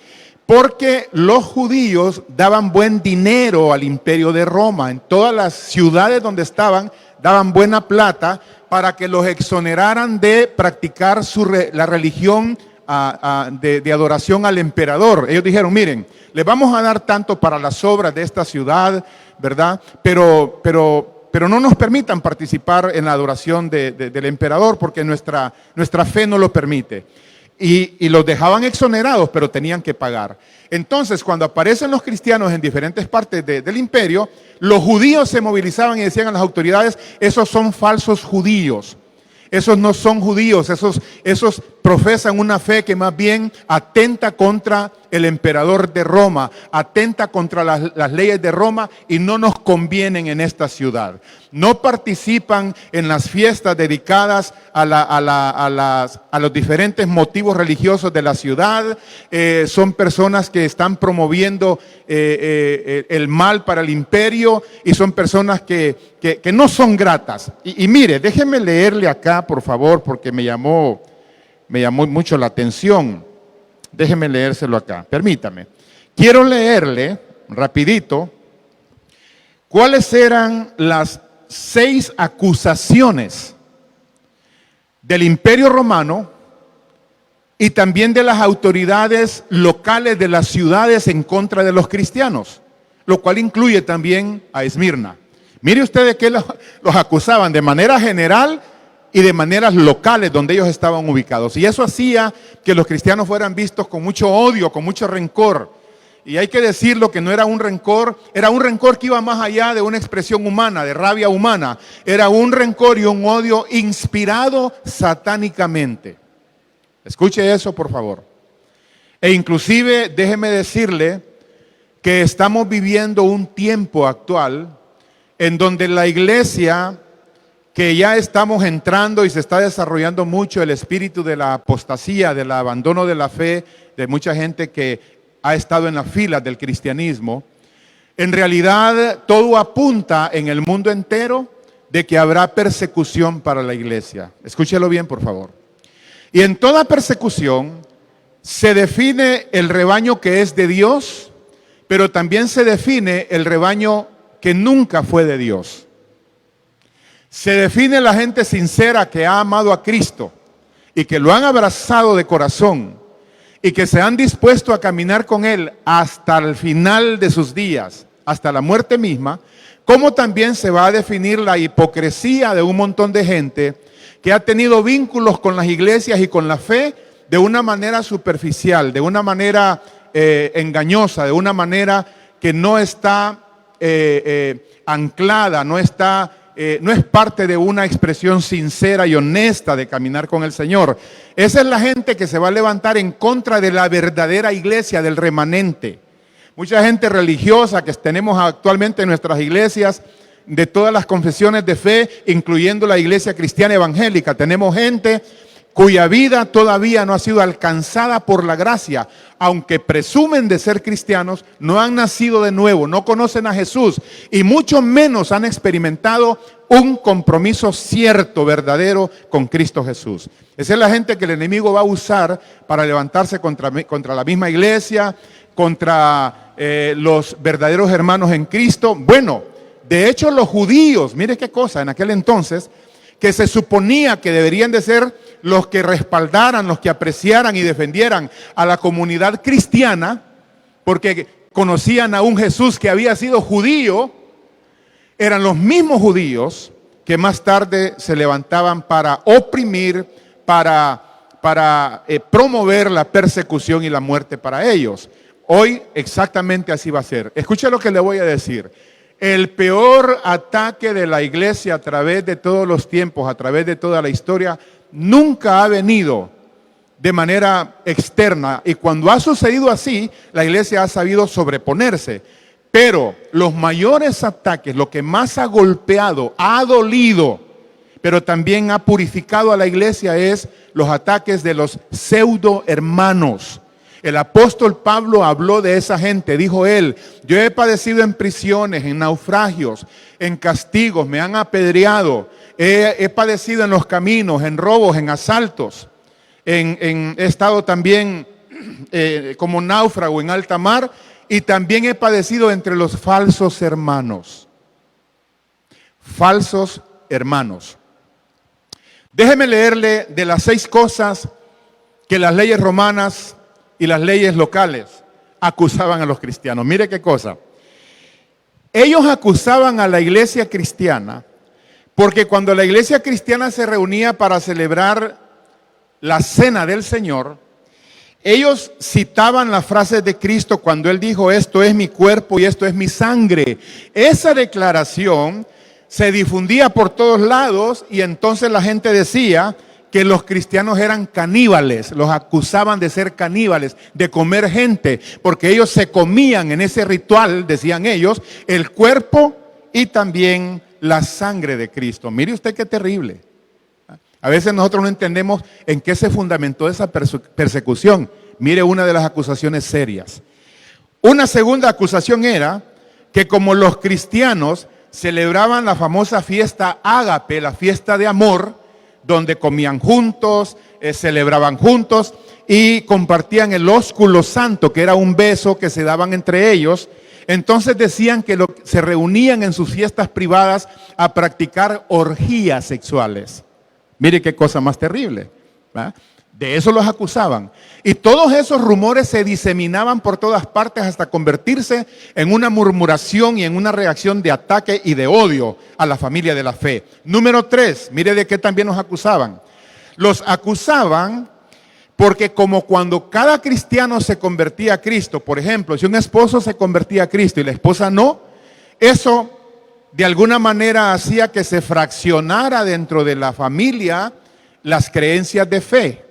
porque los judíos daban buen dinero al imperio de Roma. En todas las ciudades donde estaban, daban buena plata para que los exoneraran de practicar la religión de adoración al emperador. Ellos dijeron, miren, les vamos a dar tanto para las obras de esta ciudad, ¿verdad? Pero no nos permitan participar en la adoración del emperador porque nuestra fe no lo permite. Y los dejaban exonerados, pero tenían que pagar. Entonces, cuando aparecen los cristianos en diferentes partes del imperio, los judíos se movilizaban y decían a las autoridades, esos son falsos judíos. Esos no son judíos, esos profesan una fe que más bien atenta contra el emperador de Roma, atenta contra las leyes de Roma y no nos convienen en esta ciudad. No participan en las fiestas dedicadas a los diferentes motivos religiosos de la ciudad. Son personas que están promoviendo el mal para el imperio y son personas que no son gratas. Y mire, déjeme leerle acá, por favor, porque me llamó mucho la atención. Déjeme leérselo acá, permítame. Quiero leerle, rapidito, cuáles eran las 6 acusaciones del Imperio Romano y también de las autoridades locales de las ciudades en contra de los cristianos, lo cual incluye también a Esmirna. Mire usted de qué los acusaban, de manera general y de maneras locales donde ellos estaban ubicados. Y eso hacía que los cristianos fueran vistos con mucho odio, con mucho rencor. Y hay que decirlo que no era un rencor que iba más allá de una expresión humana, de rabia humana. Era un rencor y un odio inspirado satánicamente. Escuche eso, por favor. E inclusive, déjeme decirle que estamos viviendo un tiempo actual en donde la iglesia, que ya estamos entrando y se está desarrollando mucho el espíritu de la apostasía, del abandono de la fe, de mucha gente que ha estado en las filas del cristianismo. En realidad, todo apunta en el mundo entero de que habrá persecución para la iglesia. Escúchelo bien, por favor. Y en toda persecución se define el rebaño que es de Dios, pero también se define el rebaño que nunca fue de Dios. Se define la gente sincera que ha amado a Cristo y que lo han abrazado de corazón y que se han dispuesto a caminar con Él hasta el final de sus días, hasta la muerte misma, como también se va a definir la hipocresía de un montón de gente que ha tenido vínculos con las iglesias y con la fe de una manera superficial, de una manera engañosa, de una manera que no está anclada, no es parte de una expresión sincera y honesta de caminar con el Señor. Esa es la gente que se va a levantar en contra de la verdadera iglesia, del remanente. Mucha gente religiosa que tenemos actualmente en nuestras iglesias, de todas las confesiones de fe, incluyendo la iglesia cristiana evangélica. Tenemos gente cuya vida todavía no ha sido alcanzada por la gracia. Aunque presumen de ser cristianos, no han nacido de nuevo, no conocen a Jesús y mucho menos han experimentado un compromiso cierto, verdadero con Cristo Jesús. Esa es la gente que el enemigo va a usar para levantarse contra la misma iglesia, contra los verdaderos hermanos en Cristo. Bueno, de hecho los judíos, mire qué cosa, en aquel entonces, que se suponía que deberían de ser los que respaldaran, los que apreciaran y defendieran a la comunidad cristiana, porque conocían a un Jesús que había sido judío, eran los mismos judíos que más tarde se levantaban para oprimir, para promover la persecución y la muerte para ellos. Hoy exactamente así va a ser. Escuche lo que le voy a decir. El peor ataque de la iglesia a través de todos los tiempos, a través de toda la historia, nunca ha venido de manera externa. Y cuando ha sucedido así, la iglesia ha sabido sobreponerse. Pero los mayores ataques, lo que más ha golpeado, ha dolido, pero también ha purificado a la iglesia, es los ataques de los pseudo hermanos. El apóstol Pablo habló de esa gente, dijo él: yo he padecido en prisiones, en naufragios, en castigos, me han apedreado, he padecido en los caminos, en robos, en asaltos, he estado también como náufrago en alta mar, y también he padecido entre los falsos hermanos. Falsos hermanos. Déjeme leerle de las 6 cosas que las leyes romanas y las leyes locales acusaban a los cristianos. Mire qué cosa. Ellos acusaban a la iglesia cristiana porque cuando la iglesia cristiana se reunía para celebrar la cena del Señor, ellos citaban las frases de Cristo cuando Él dijo: esto es mi cuerpo y esto es mi sangre. Esa declaración se difundía por todos lados y entonces la gente decía que los cristianos eran caníbales, los acusaban de ser caníbales, de comer gente, porque ellos se comían en ese ritual, decían ellos, el cuerpo y también la sangre de Cristo. Mire usted qué terrible. A veces nosotros no entendemos en qué se fundamentó esa persecución. Mire una de las acusaciones serias. Una segunda acusación era que como los cristianos celebraban la famosa fiesta ágape, la fiesta de amor, donde comían juntos, celebraban juntos y compartían el ósculo santo, que era un beso que se daban entre ellos. Entonces decían que se reunían en sus fiestas privadas a practicar orgías sexuales. Mire qué cosa más terrible, ¿verdad? De eso los acusaban. Y todos esos rumores se diseminaban por todas partes hasta convertirse en una murmuración y en una reacción de ataque y de odio a la familia de la fe. Número 3, mire de qué también los acusaban. Los acusaban porque como cuando cada cristiano se convertía a Cristo, por ejemplo, si un esposo se convertía a Cristo y la esposa no, eso de alguna manera hacía que se fraccionara dentro de la familia las creencias de fe.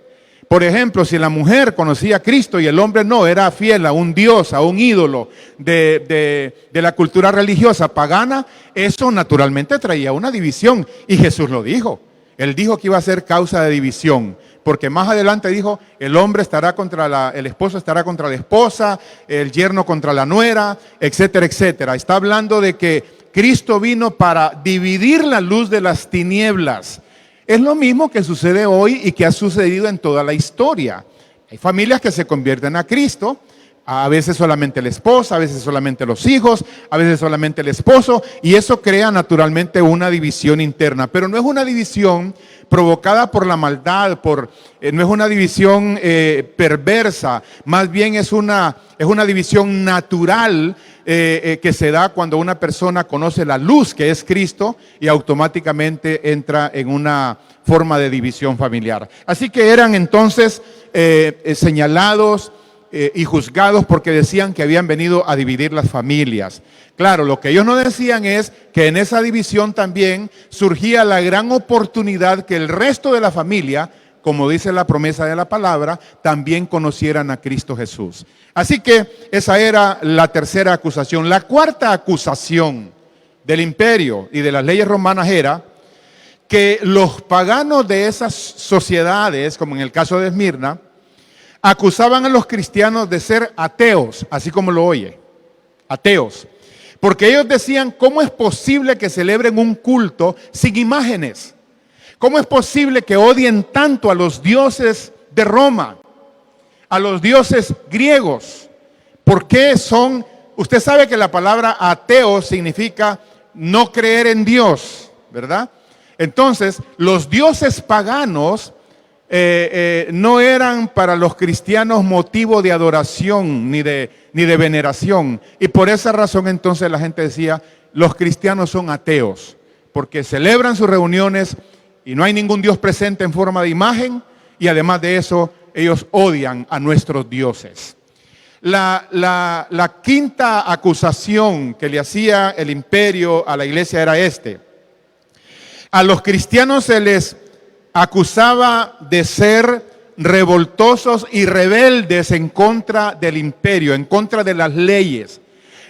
Por ejemplo, si la mujer conocía a Cristo y el hombre no, era fiel a un dios, a un ídolo de la cultura religiosa pagana, eso naturalmente traía una división. Y Jesús lo dijo. Él dijo que iba a ser causa de división. Porque más adelante dijo, el hombre estará el esposo estará contra la esposa, el yerno contra la nuera, etcétera, etcétera. Está hablando de que Cristo vino para dividir la luz de las tinieblas. Es lo mismo que sucede hoy y que ha sucedido en toda la historia. Hay familias que se convierten a Cristo, A veces solamente la esposa, a veces solamente los hijos, a veces solamente el esposo, y eso crea naturalmente una división interna. Pero no es una división provocada por la maldad, no es una división perversa, más bien es una división natural que se da cuando una persona conoce la luz que es Cristo y automáticamente entra en una forma de división familiar. Así que eran entonces señalados y juzgados porque decían que habían venido a dividir las familias. Claro, lo que ellos no decían es que en esa división también surgía la gran oportunidad que el resto de la familia, como dice la promesa de la palabra, también conocieran a Cristo Jesús. Así que esa era la tercera acusación. La cuarta acusación del imperio y de las leyes romanas era que los paganos de esas sociedades, como en el caso de Esmirna, acusaban a los cristianos de ser ateos, así como lo oye, ateos. Porque ellos decían, ¿cómo es posible que celebren un culto sin imágenes? ¿Cómo es posible que odien tanto a los dioses de Roma, a los dioses griegos? ¿Por qué son? Usted sabe que la palabra ateo significa no creer en Dios, ¿verdad? Entonces, los dioses paganos no eran para los cristianos motivo de adoración ni de veneración. Y por esa razón entonces la gente decía, los cristianos son ateos, porque celebran sus reuniones y no hay ningún Dios presente en forma de imagen, y además de eso, ellos odian a nuestros dioses. La quinta acusación que le hacía el imperio a la iglesia era a los cristianos se les acusaba de ser revoltosos y rebeldes en contra del imperio, en contra de las leyes,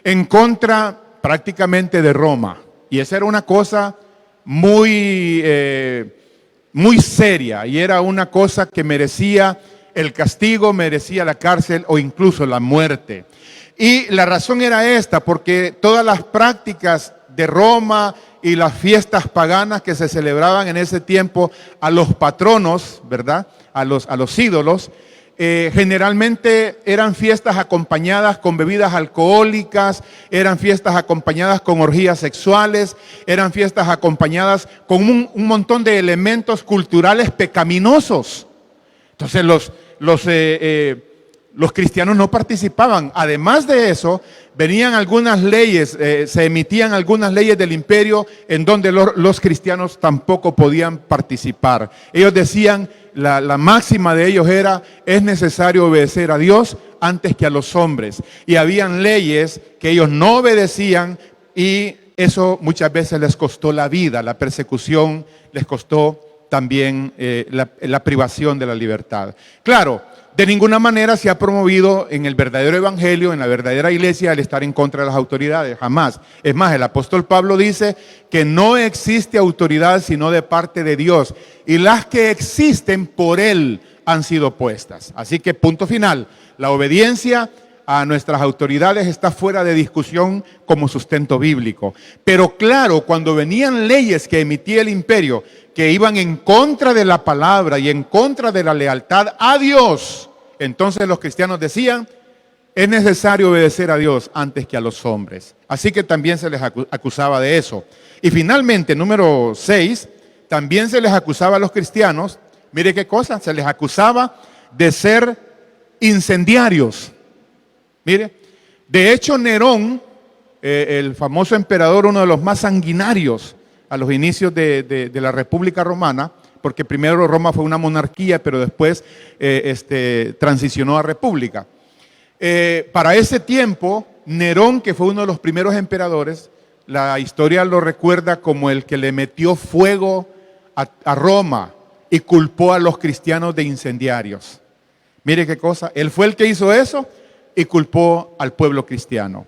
en contra prácticamente de Roma. Y esa era una cosa muy seria, y era una cosa que merecía el castigo, merecía la cárcel o incluso la muerte. Y la razón era esta, porque todas las prácticas de Roma y las fiestas paganas que se celebraban en ese tiempo a los patronos, ¿verdad? A los ídolos, generalmente eran fiestas acompañadas con bebidas alcohólicas, eran fiestas acompañadas con orgías sexuales, eran fiestas acompañadas con un montón de elementos culturales pecaminosos. Entonces los cristianos no participaban. Además de eso, venían algunas leyes, se emitían algunas leyes del imperio en donde los cristianos tampoco podían participar. Ellos decían, la máxima de ellos era, es necesario obedecer a Dios antes que a los hombres. Y habían leyes que ellos no obedecían y eso muchas veces les costó la vida, la persecución les costó también la privación de la libertad. Claro, de ninguna manera se ha promovido en el verdadero evangelio, en la verdadera iglesia, el estar en contra de las autoridades, jamás. Es más, el apóstol Pablo dice que no existe autoridad sino de parte de Dios, y las que existen por Él han sido puestas. Así que punto final, la obediencia a nuestras autoridades está fuera de discusión como sustento bíblico. Pero claro, cuando venían leyes que emitía el imperio, que iban en contra de la palabra y en contra de la lealtad a Dios, entonces los cristianos decían, es necesario obedecer a Dios antes que a los hombres. Así que también se les acusaba de eso. Y finalmente, número 6, también se les acusaba a los cristianos, mire qué cosa, se les acusaba de ser incendiarios. Mire, de hecho Nerón, el famoso emperador, uno de los más sanguinarios a los inicios de la República Romana, porque primero Roma fue una monarquía, pero después transicionó a república. Para ese tiempo, Nerón, que fue uno de los primeros emperadores, la historia lo recuerda como el que le metió fuego a Roma y culpó a los cristianos de incendiarios. Mire qué cosa, él fue el que hizo eso y culpó al pueblo cristiano.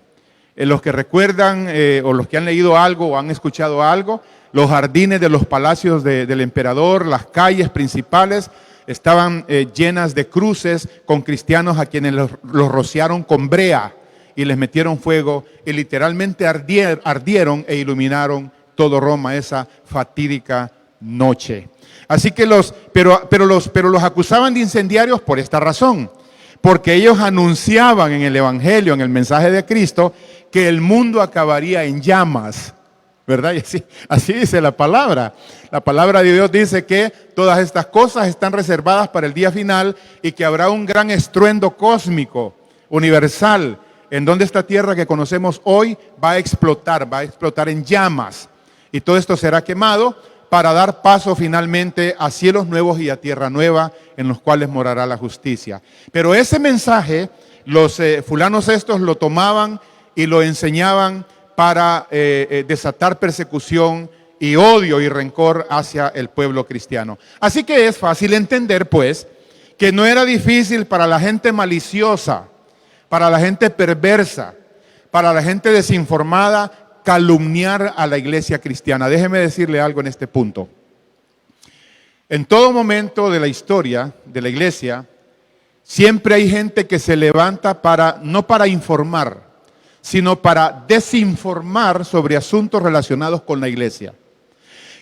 Los que recuerdan o los que han leído algo o han escuchado algo, los jardines de los palacios del emperador, las calles principales estaban llenas de cruces con cristianos a quienes los rociaron con brea y les metieron fuego y literalmente ardieron e iluminaron todo Roma esa fatídica noche. Así que pero los acusaban de incendiarios por esta razón, porque ellos anunciaban en el Evangelio, en el mensaje de Cristo, que el mundo acabaría en llamas, ¿verdad? Y así dice la palabra. La palabra de Dios dice que todas estas cosas están reservadas para el día final y que habrá un gran estruendo cósmico, universal, en donde esta tierra que conocemos hoy va a explotar en llamas. Y todo esto será quemado para dar paso finalmente a cielos nuevos y a tierra nueva en los cuales morará la justicia. Pero ese mensaje, los fulanos estos lo tomaban y lo enseñaban para desatar persecución y odio y rencor hacia el pueblo cristiano. Así que es fácil entender, pues, que no era difícil para la gente maliciosa, para la gente perversa, para la gente desinformada, calumniar a la iglesia cristiana. Déjeme decirle algo en este punto. En todo momento de la historia de la iglesia, siempre hay gente que se levanta no para informar, sino para desinformar sobre asuntos relacionados con la iglesia.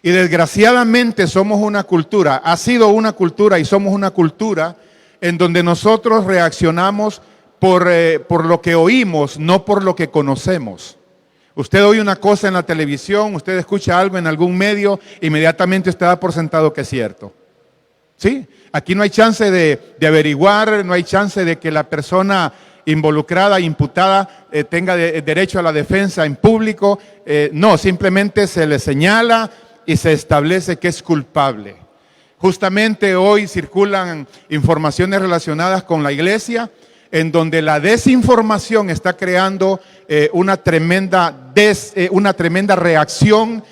Y desgraciadamente somos una cultura, ha sido una cultura y somos una cultura en donde nosotros reaccionamos por lo que oímos, no por lo que conocemos. Usted oye una cosa en la televisión, usted escucha algo en algún medio, inmediatamente usted da por sentado que es cierto. ¿Sí? Aquí no hay chance de averiguar, no hay chance de que la persona involucrada, imputada, tenga derecho a la defensa en público. No, simplemente se le señala y se establece que es culpable. Justamente hoy circulan informaciones relacionadas con la iglesia, en donde la desinformación está creando una tremenda reacción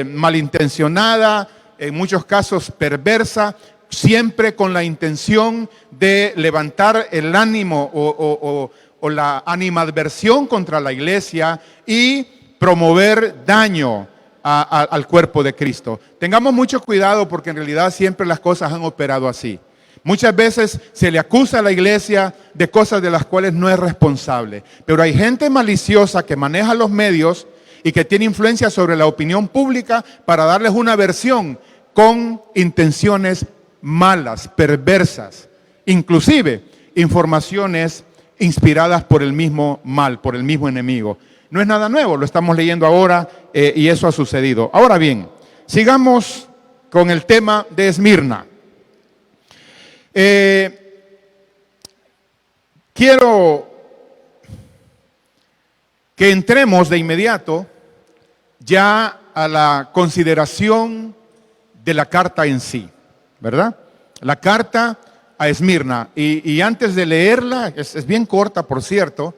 malintencionada, en muchos casos perversa, siempre con la intención de levantar el ánimo o la animadversión contra la iglesia y promover daño al cuerpo de Cristo. Tengamos mucho cuidado porque en realidad siempre las cosas han operado así. Muchas veces se le acusa a la iglesia de cosas de las cuales no es responsable. Pero hay gente maliciosa que maneja los medios y que tiene influencia sobre la opinión pública para darles una versión con intenciones malas, perversas, inclusive informaciones inspiradas por el mismo mal, por el mismo enemigo. No es nada nuevo, lo estamos leyendo ahora y eso ha sucedido. Ahora bien, sigamos con el tema de Esmirna. Quiero que entremos de inmediato ya a la consideración de la carta en sí, ¿verdad? La carta a Esmirna. Y antes de leerla, es bien corta, por cierto,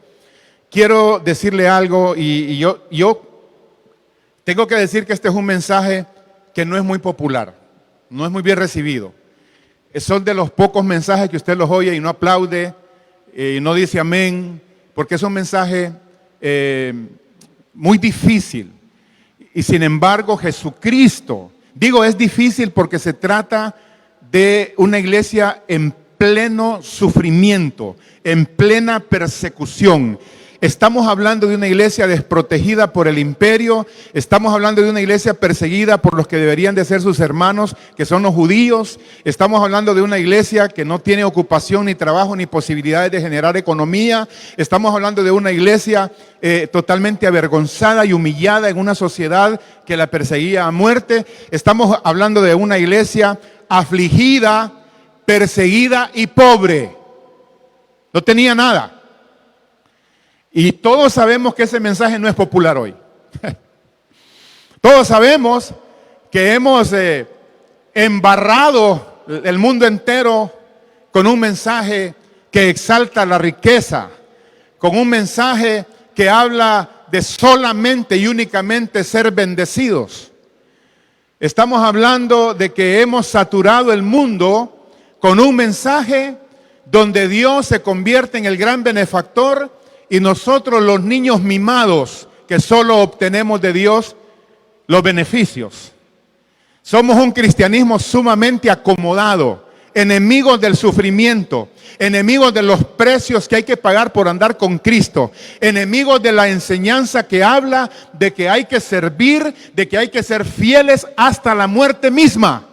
quiero decirle algo y yo tengo que decir que este es un mensaje que no es muy popular, no es muy bien recibido. Son de los pocos mensajes que usted los oye y no aplaude y no dice amén, porque es un mensaje muy difícil. Y sin embargo, Jesucristo, digo es difícil porque se trata de una iglesia en pleno sufrimiento, en plena persecución. Estamos hablando de una iglesia desprotegida por el imperio, estamos hablando de una iglesia perseguida por los que deberían de ser sus hermanos, que son los judíos, estamos hablando de una iglesia que no tiene ocupación, ni trabajo, ni posibilidades de generar economía, estamos hablando de una iglesia totalmente avergonzada y humillada en una sociedad que la perseguía a muerte, estamos hablando de una iglesia afligida, perseguida y pobre, no tenía nada. Y todos sabemos que ese mensaje no es popular hoy. Todos sabemos que hemos embarrado el mundo entero con un mensaje que exalta la riqueza, con un mensaje que habla de solamente y únicamente ser bendecidos. Estamos hablando de que hemos saturado el mundo con un mensaje donde Dios se convierte en el gran benefactor y nosotros los niños mimados que solo obtenemos de Dios los beneficios. Somos un cristianismo sumamente acomodado, enemigos del sufrimiento, enemigos de los precios que hay que pagar por andar con Cristo, enemigos de la enseñanza que habla de que hay que servir, de que hay que ser fieles hasta la muerte misma.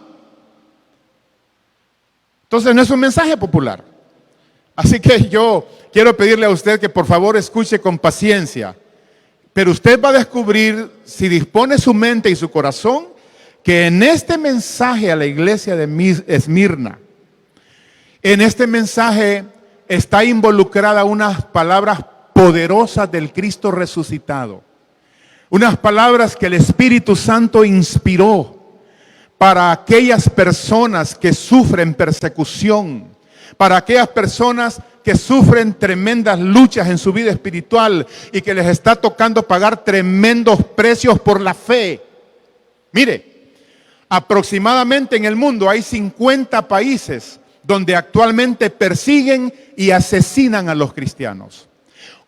Entonces no es un mensaje popular. Así que yo quiero pedirle a usted que por favor escuche con paciencia. Pero usted va a descubrir, si dispone su mente y su corazón, que en este mensaje a la iglesia de Esmirna, en este mensaje está involucrada unas palabras poderosas del Cristo resucitado. Unas palabras que el Espíritu Santo inspiró para aquellas personas que sufren persecución, para aquellas personas que sufren tremendas luchas en su vida espiritual y que les está tocando pagar tremendos precios por la fe. Mire, aproximadamente en el mundo hay 50 países donde actualmente persiguen y asesinan a los cristianos.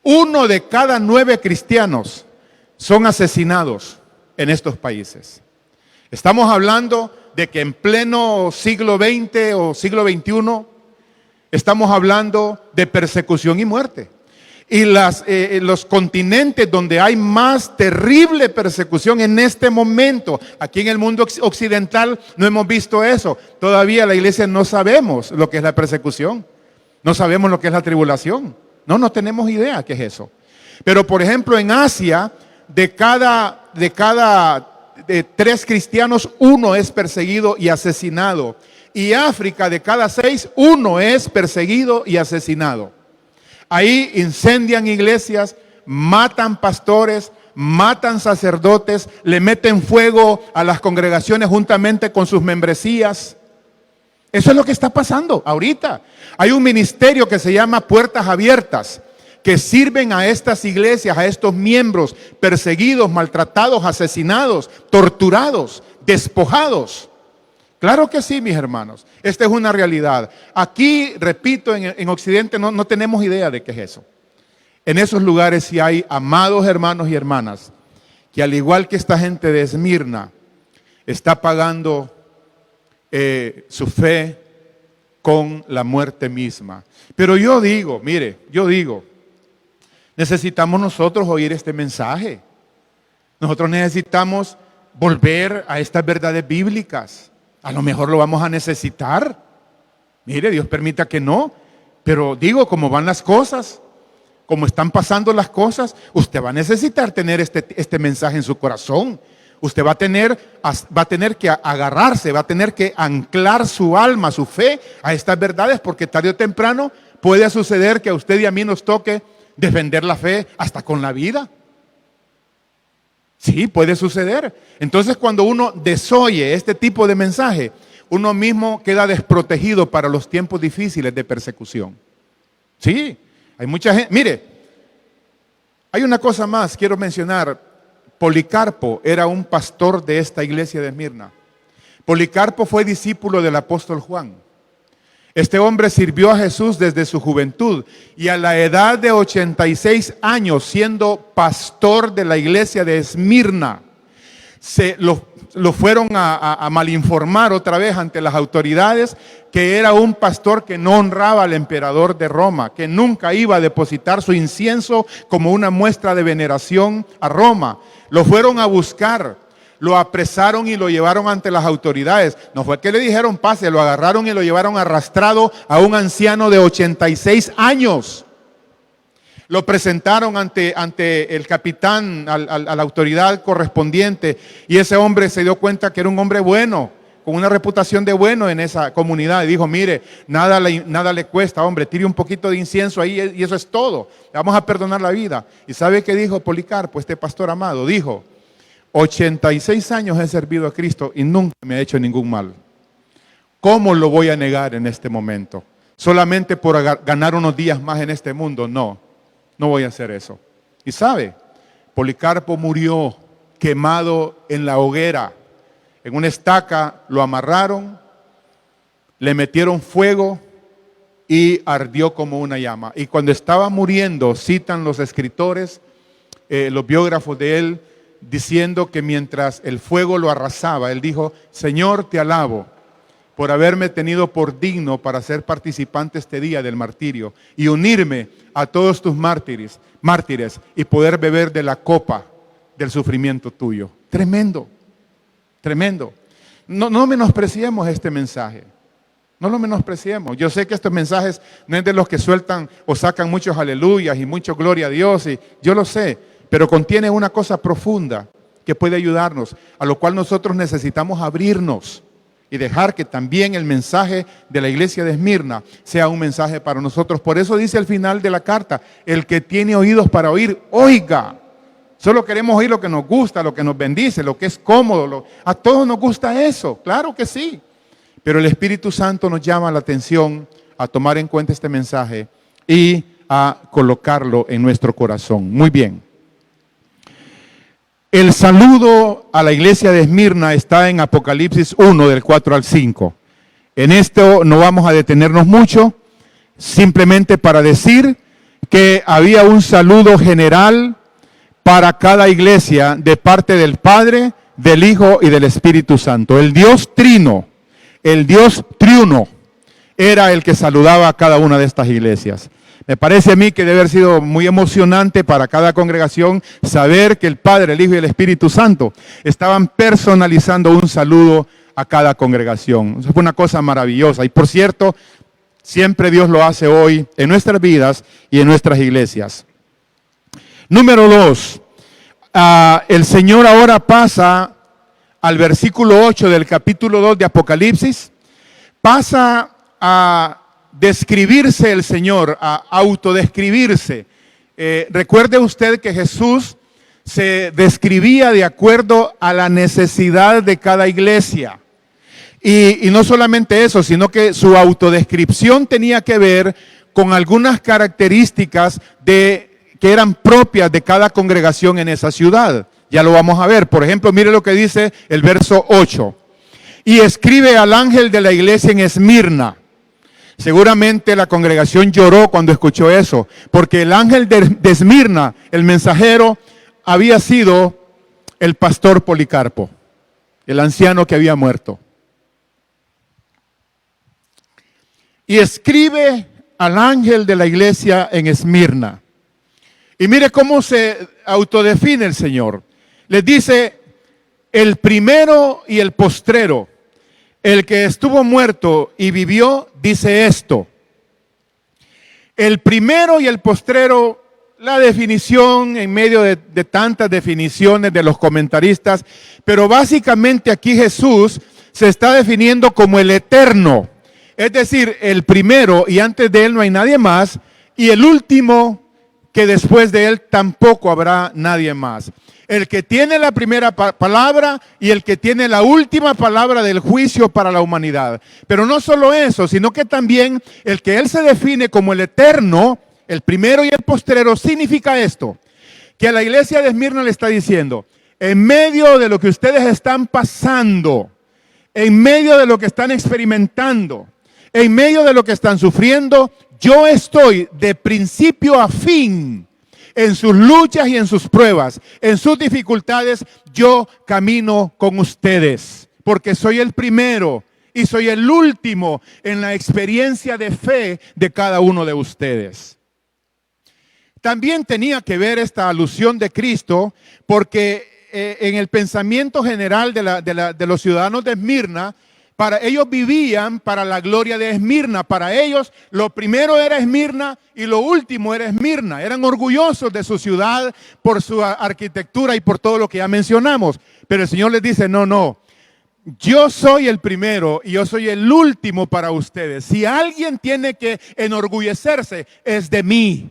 1 de cada 9 cristianos son asesinados en estos países. Estamos hablando de que en pleno siglo XX o siglo XXI estamos hablando de persecución y muerte. Y los continentes donde hay más terrible persecución en este momento, aquí en el mundo occidental no hemos visto eso. Todavía la iglesia no sabemos lo que es la persecución, no sabemos lo que es la tribulación. No tenemos idea qué es eso. Pero por ejemplo en Asia, de cada 3 cristianos, 1 es perseguido y asesinado. Y África, de cada 6, 1 es perseguido y asesinado. Ahí incendian iglesias, matan pastores, matan sacerdotes, le meten fuego a las congregaciones juntamente con sus membresías. Eso es lo que está pasando ahorita. Hay un ministerio que se llama Puertas Abiertas, que sirven a estas iglesias, a estos miembros perseguidos, maltratados, asesinados, torturados, despojados. Claro que sí, mis hermanos. Esta es una realidad. Aquí, repito, en Occidente no tenemos idea de qué es eso. En esos lugares sí hay amados hermanos y hermanas que, al igual que esta gente de Esmirna, está pagando su fe con la muerte misma. Pero yo digo, necesitamos nosotros oír este mensaje. Nosotros necesitamos volver a estas verdades bíblicas. A lo mejor lo vamos a necesitar. Mire, Dios permita que no. Pero digo, como van las cosas, como están pasando las cosas, usted va a necesitar tener este mensaje en su corazón. Usted va a tener que agarrarse, va a tener que anclar su alma, su fe a estas verdades, porque tarde o temprano puede suceder que a usted y a mí nos toque defender la fe hasta con la vida. Sí, puede suceder. Entonces, cuando uno desoye este tipo de mensaje, uno mismo queda desprotegido para los tiempos difíciles de persecución. Sí, hay mucha gente. Mire, hay una cosa más, quiero mencionar. Policarpo era un pastor de esta iglesia de Esmirna. Policarpo fue discípulo del apóstol Juan. Este hombre sirvió a Jesús desde su juventud y a la edad de 86 años, siendo pastor de la iglesia de Esmirna, lo fueron a malinformar otra vez ante las autoridades que era un pastor que no honraba al emperador de Roma, que nunca iba a depositar su incienso como una muestra de veneración a Roma. Lo fueron a buscar. Lo apresaron y lo llevaron ante las autoridades. No fue que le dijeron pase, lo agarraron y lo llevaron arrastrado a un anciano de 86 años. Lo presentaron ante el capitán, a la autoridad correspondiente, y ese hombre se dio cuenta que era un hombre bueno, con una reputación de bueno en esa comunidad, y dijo, mire, nada le cuesta, hombre, tire un poquito de incienso ahí y eso es todo, le vamos a perdonar la vida. ¿Y sabe qué dijo Policarpo, este pastor amado? Dijo, 86 años he servido a Cristo y nunca me ha hecho ningún mal. ¿Cómo lo voy a negar en este momento? ¿Solamente por ganar unos días más en este mundo? No voy a hacer eso. Y sabe, Policarpo murió quemado en la hoguera. En una estaca lo amarraron, le metieron fuego y ardió como una llama. Y cuando estaba muriendo, citan los escritores, los biógrafos de él, diciendo que mientras el fuego lo arrasaba, él dijo, Señor, te alabo por haberme tenido por digno para ser participante este día del martirio y unirme a todos tus mártires y poder beber de la copa del sufrimiento tuyo. Tremendo, tremendo. No menospreciemos este mensaje. No lo menospreciemos. Yo sé que estos mensajes no es de los que sueltan o sacan muchos aleluyas y mucho gloria a Dios, y yo lo sé, pero contiene una cosa profunda que puede ayudarnos, a lo cual nosotros necesitamos abrirnos y dejar que también el mensaje de la iglesia de Esmirna sea un mensaje para nosotros. Por eso dice al final de la carta, el que tiene oídos para oír, oiga. Solo queremos oír lo que nos gusta, lo que nos bendice, lo que es cómodo. A todos nos gusta eso, claro que sí. Pero el Espíritu Santo nos llama la atención a tomar en cuenta este mensaje y a colocarlo en nuestro corazón. Muy bien. El saludo a la iglesia de Esmirna está en Apocalipsis 1, del 4 al 5. En esto no vamos a detenernos mucho, simplemente para decir que había un saludo general para cada iglesia de parte del Padre, del Hijo y del Espíritu Santo. El Dios Trino, el Dios Triuno, era el que saludaba a cada una de estas iglesias. Me parece a mí que debe haber sido muy emocionante para cada congregación saber que el Padre, el Hijo y el Espíritu Santo estaban personalizando un saludo a cada congregación. Eso fue una cosa maravillosa. Y por cierto, siempre Dios lo hace hoy en nuestras vidas y en nuestras iglesias. Número 2. El Señor ahora pasa al versículo 8 del capítulo 2 de Apocalipsis. Pasa a describirse el Señor, a autodescribirse. Recuerde usted que Jesús se describía de acuerdo a la necesidad de cada iglesia. Y no solamente eso, sino que su autodescripción tenía que ver con algunas características que eran propias de cada congregación en esa ciudad. Ya lo vamos a ver. Por ejemplo, mire lo que dice el verso 8. Y escribe al ángel de la iglesia en Esmirna. Seguramente la congregación lloró cuando escuchó eso, porque el ángel de Esmirna, el mensajero, había sido el pastor Policarpo, el anciano que había muerto. Y escribe al ángel de la iglesia en Esmirna. Y mire cómo se autodefine el Señor. Les dice, el primero y el postrero, el que estuvo muerto y vivió, dice esto. El primero y el postrero, la definición en medio de tantas definiciones de los comentaristas, pero básicamente aquí Jesús se está definiendo como el eterno. Es decir, el primero y antes de él no hay nadie más, y el último que después de él tampoco habrá nadie más. El que tiene la primera palabra y el que tiene la última palabra del juicio para la humanidad. Pero no solo eso, sino que también el que él se define como el eterno, el primero y el postrero, significa esto, que a la iglesia de Esmirna le está diciendo, en medio de lo que ustedes están pasando, en medio de lo que están experimentando, en medio de lo que están sufriendo, yo estoy de principio a fin en sus luchas y en sus pruebas, en sus dificultades, yo camino con ustedes, porque soy el primero y soy el último en la experiencia de fe de cada uno de ustedes. También tenía que ver esta alusión de Cristo, porque en el pensamiento general de los ciudadanos de Esmirna, para ellos vivían para la gloria de Esmirna. Para ellos lo primero era Esmirna y lo último era Esmirna. Eran orgullosos de su ciudad por su arquitectura y por todo lo que ya mencionamos. Pero el Señor les dice, no, yo soy el primero y yo soy el último para ustedes. Si alguien tiene que enorgullecerse, es de mí.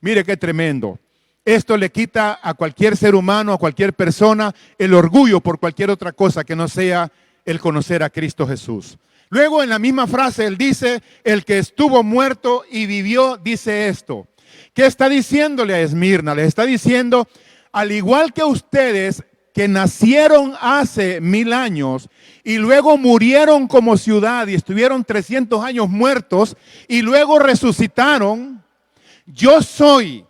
Mire qué tremendo. Esto le quita a cualquier ser humano, a cualquier persona, el orgullo por cualquier otra cosa que no sea el conocer a Cristo Jesús. Luego en la misma frase él dice, el que estuvo muerto y vivió, dice esto. ¿Qué está diciéndole a Esmirna? Le está diciendo, al igual que ustedes que nacieron hace 1000 años y luego murieron como ciudad y estuvieron 300 años muertos y luego resucitaron, yo soy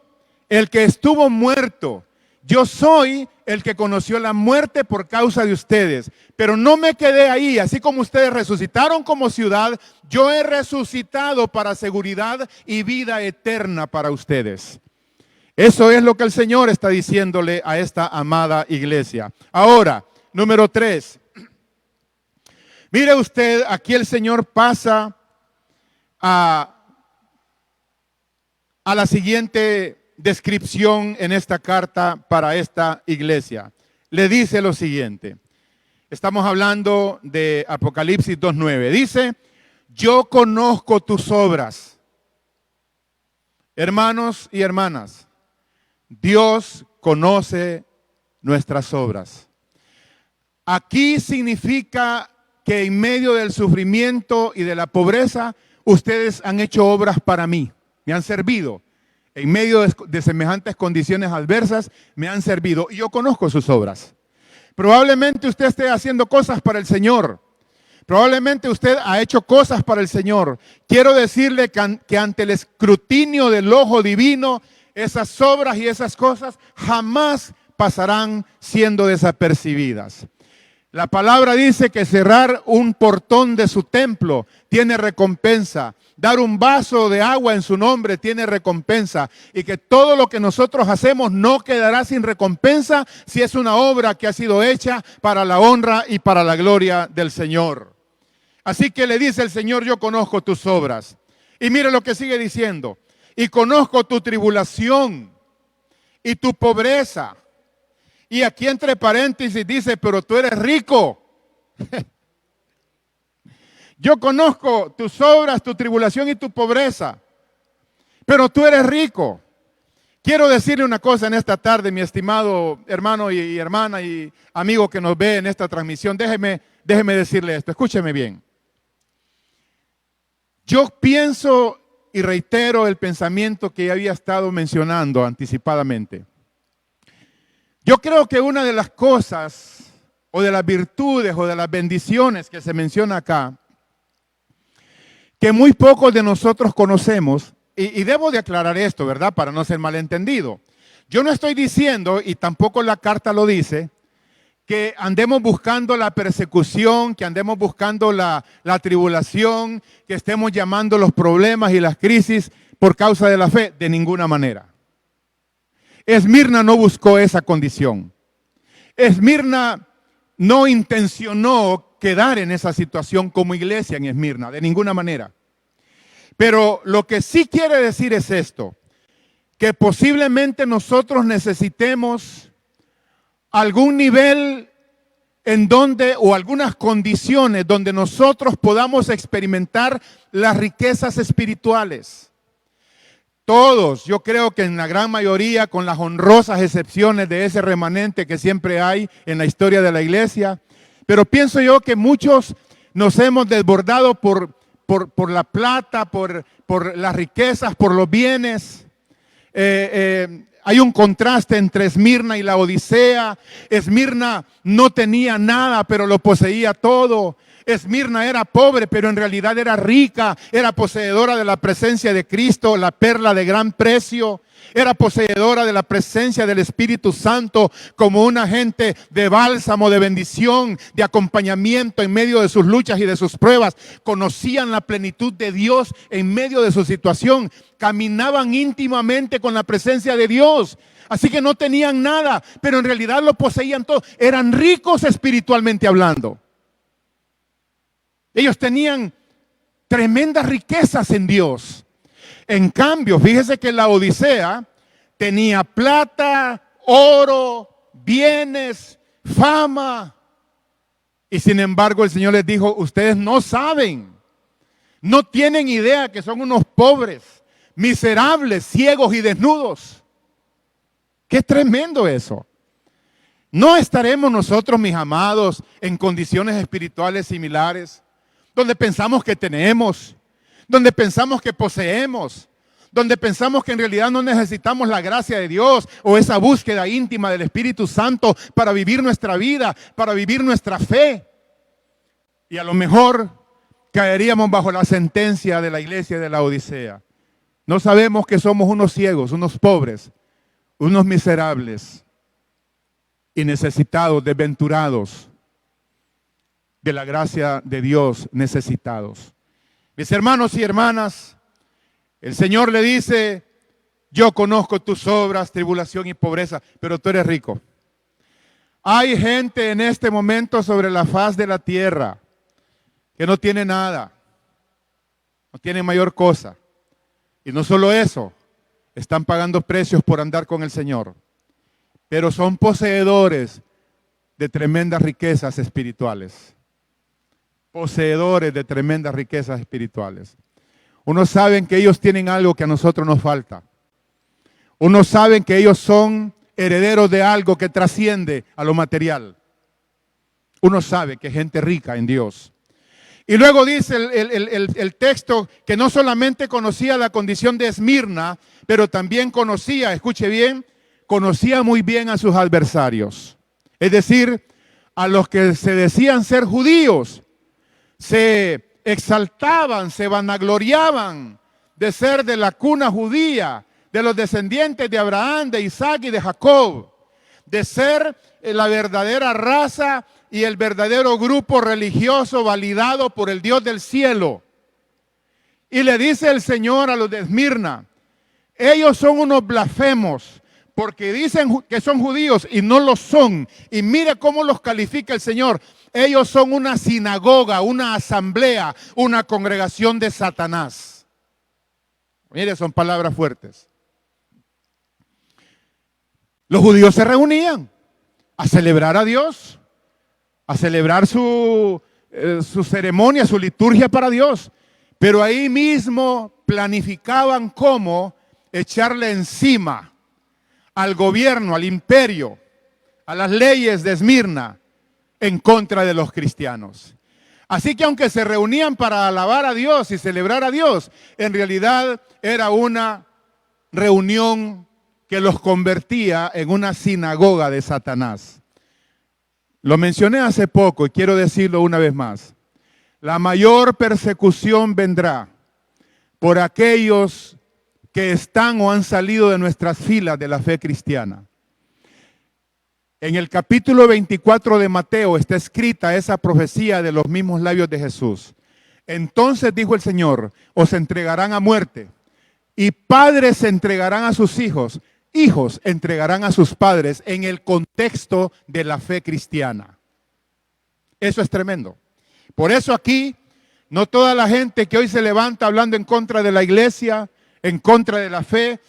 el que estuvo muerto. Yo soy el que conoció la muerte por causa de ustedes, pero no me quedé ahí. Así como ustedes resucitaron como ciudad, yo he resucitado para seguridad y vida eterna para ustedes. Eso es lo que el Señor está diciéndole a esta amada iglesia. Ahora, número 3. Mire usted, aquí el Señor pasa a la siguiente descripción en esta carta para esta iglesia. Le dice lo siguiente. Estamos hablando de Apocalipsis 2:9. Dice, yo conozco tus obras. Hermanos y hermanas, Dios conoce nuestras obras. Aquí significa que en medio del sufrimiento y de la pobreza, ustedes han hecho obras para mí, me han servido. En medio de semejantes condiciones adversas, me han servido y yo conozco sus obras. Probablemente usted esté haciendo cosas para el Señor. Probablemente usted ha hecho cosas para el Señor. Quiero decirle que ante el escrutinio del ojo divino, esas obras y esas cosas jamás pasarán siendo desapercibidas. La palabra dice que cerrar un portón de su templo tiene recompensa. Dar un vaso de agua en su nombre tiene recompensa. Y que todo lo que nosotros hacemos no quedará sin recompensa si es una obra que ha sido hecha para la honra y para la gloria del Señor. Así que le dice el Señor, yo conozco tus obras. Y mire lo que sigue diciendo. Y conozco tu tribulación y tu pobreza. Y aquí entre paréntesis dice, pero tú eres rico. Yo conozco tus obras, tu tribulación y tu pobreza, pero tú eres rico. Quiero decirle una cosa en esta tarde, mi estimado hermano y hermana y amigo que nos ve en esta transmisión. Déjeme decirle esto, escúcheme bien. Yo pienso y reitero el pensamiento que ya había estado mencionando anticipadamente. Yo creo que una de las cosas, o de las virtudes, o de las bendiciones que se menciona acá, que muy pocos de nosotros conocemos, y debo de aclarar esto, ¿verdad? Para no ser malentendido. Yo no estoy diciendo, y tampoco la carta lo dice, que andemos buscando la persecución, que andemos buscando la tribulación, que estemos llamando los problemas y las crisis por causa de la fe, de ninguna manera. Esmirna no buscó esa condición. Esmirna no intencionó quedar en esa situación como iglesia en Esmirna, de ninguna manera. Pero lo que sí quiere decir es esto, que posiblemente nosotros necesitemos algún nivel en donde, o algunas condiciones donde nosotros podamos experimentar las riquezas espirituales. Todos, yo creo que en la gran mayoría, con las honrosas excepciones de ese remanente que siempre hay en la historia de la iglesia, pero pienso yo que muchos nos hemos desbordado por la plata, por las riquezas, por los bienes. Hay un contraste entre Esmirna y la Odisea. Esmirna no tenía nada, pero lo poseía todo. Esmirna era pobre, pero en realidad era rica, era poseedora de la presencia de Cristo, la perla de gran precio. Era poseedora de la presencia del Espíritu Santo como un agente de bálsamo, de bendición, de acompañamiento en medio de sus luchas y de sus pruebas. Conocían la plenitud de Dios en medio de su situación. Caminaban íntimamente con la presencia de Dios. Así que no tenían nada, pero en realidad lo poseían todo. Eran ricos espiritualmente hablando. Ellos tenían tremendas riquezas en Dios. En cambio, fíjese que la Odisea tenía plata, oro, bienes, fama. Y sin embargo el Señor les dijo, ustedes no saben, no tienen idea que son unos pobres, miserables, ciegos y desnudos. Qué tremendo eso. ¿No estaremos nosotros, mis amados, en condiciones espirituales similares, donde pensamos que tenemos, donde pensamos que poseemos, donde pensamos que en realidad no necesitamos la gracia de Dios o esa búsqueda íntima del Espíritu Santo para vivir nuestra vida, para vivir nuestra fe? Y a lo mejor caeríamos bajo la sentencia de la iglesia de la Odisea. No sabemos que somos unos ciegos, unos pobres, unos miserables y necesitados, desventurados de la gracia de Dios, necesitados. Mis hermanos y hermanas, el Señor le dice, yo conozco tus obras, tribulación y pobreza, pero tú eres rico. Hay gente en este momento sobre la faz de la tierra, que no tiene nada, no tiene mayor cosa. Y no solo eso, están pagando precios por andar con el Señor, pero son poseedores de tremendas riquezas espirituales. Poseedores de tremendas riquezas espirituales. Unos saben que ellos tienen algo que a nosotros nos falta. Unos saben que ellos son herederos de algo que trasciende a lo material. Uno sabe que es gente rica en Dios. Y luego dice el texto que no solamente conocía la condición de Esmirna, pero también conocía, escuche bien, conocía muy bien a sus adversarios. Es decir, a los que se decían ser judíos, se exaltaban, se vanagloriaban de ser de la cuna judía, de los descendientes de Abraham, de Isaac y de Jacob, de ser la verdadera raza y el verdadero grupo religioso validado por el Dios del cielo. Y le dice el Señor a los de Esmirna, ellos son unos blasfemos, porque dicen que son judíos y no lo son. Y mire cómo los califica el Señor. Ellos son una sinagoga, una asamblea, una congregación de Satanás. Mire, son palabras fuertes. Los judíos se reunían a celebrar a Dios, a celebrar su ceremonia, su liturgia para Dios. Pero ahí mismo planificaban cómo echarle encima al gobierno, al imperio, a las leyes de Esmirna en contra de los cristianos. Así que aunque se reunían para alabar a Dios y celebrar a Dios, en realidad era una reunión que los convertía en una sinagoga de Satanás. Lo mencioné hace poco y quiero decirlo una vez más. La mayor persecución vendrá por aquellos que están o han salido de nuestras filas de la fe cristiana. En el capítulo 24 de Mateo está escrita esa profecía de los mismos labios de Jesús. Entonces dijo el Señor, os entregarán a muerte, y padres se entregarán a sus hijos, hijos entregarán a sus padres, en el contexto de la fe cristiana. Eso es tremendo. Por eso aquí, no toda la gente que hoy se levanta hablando en contra de la iglesia, en contra de la fe,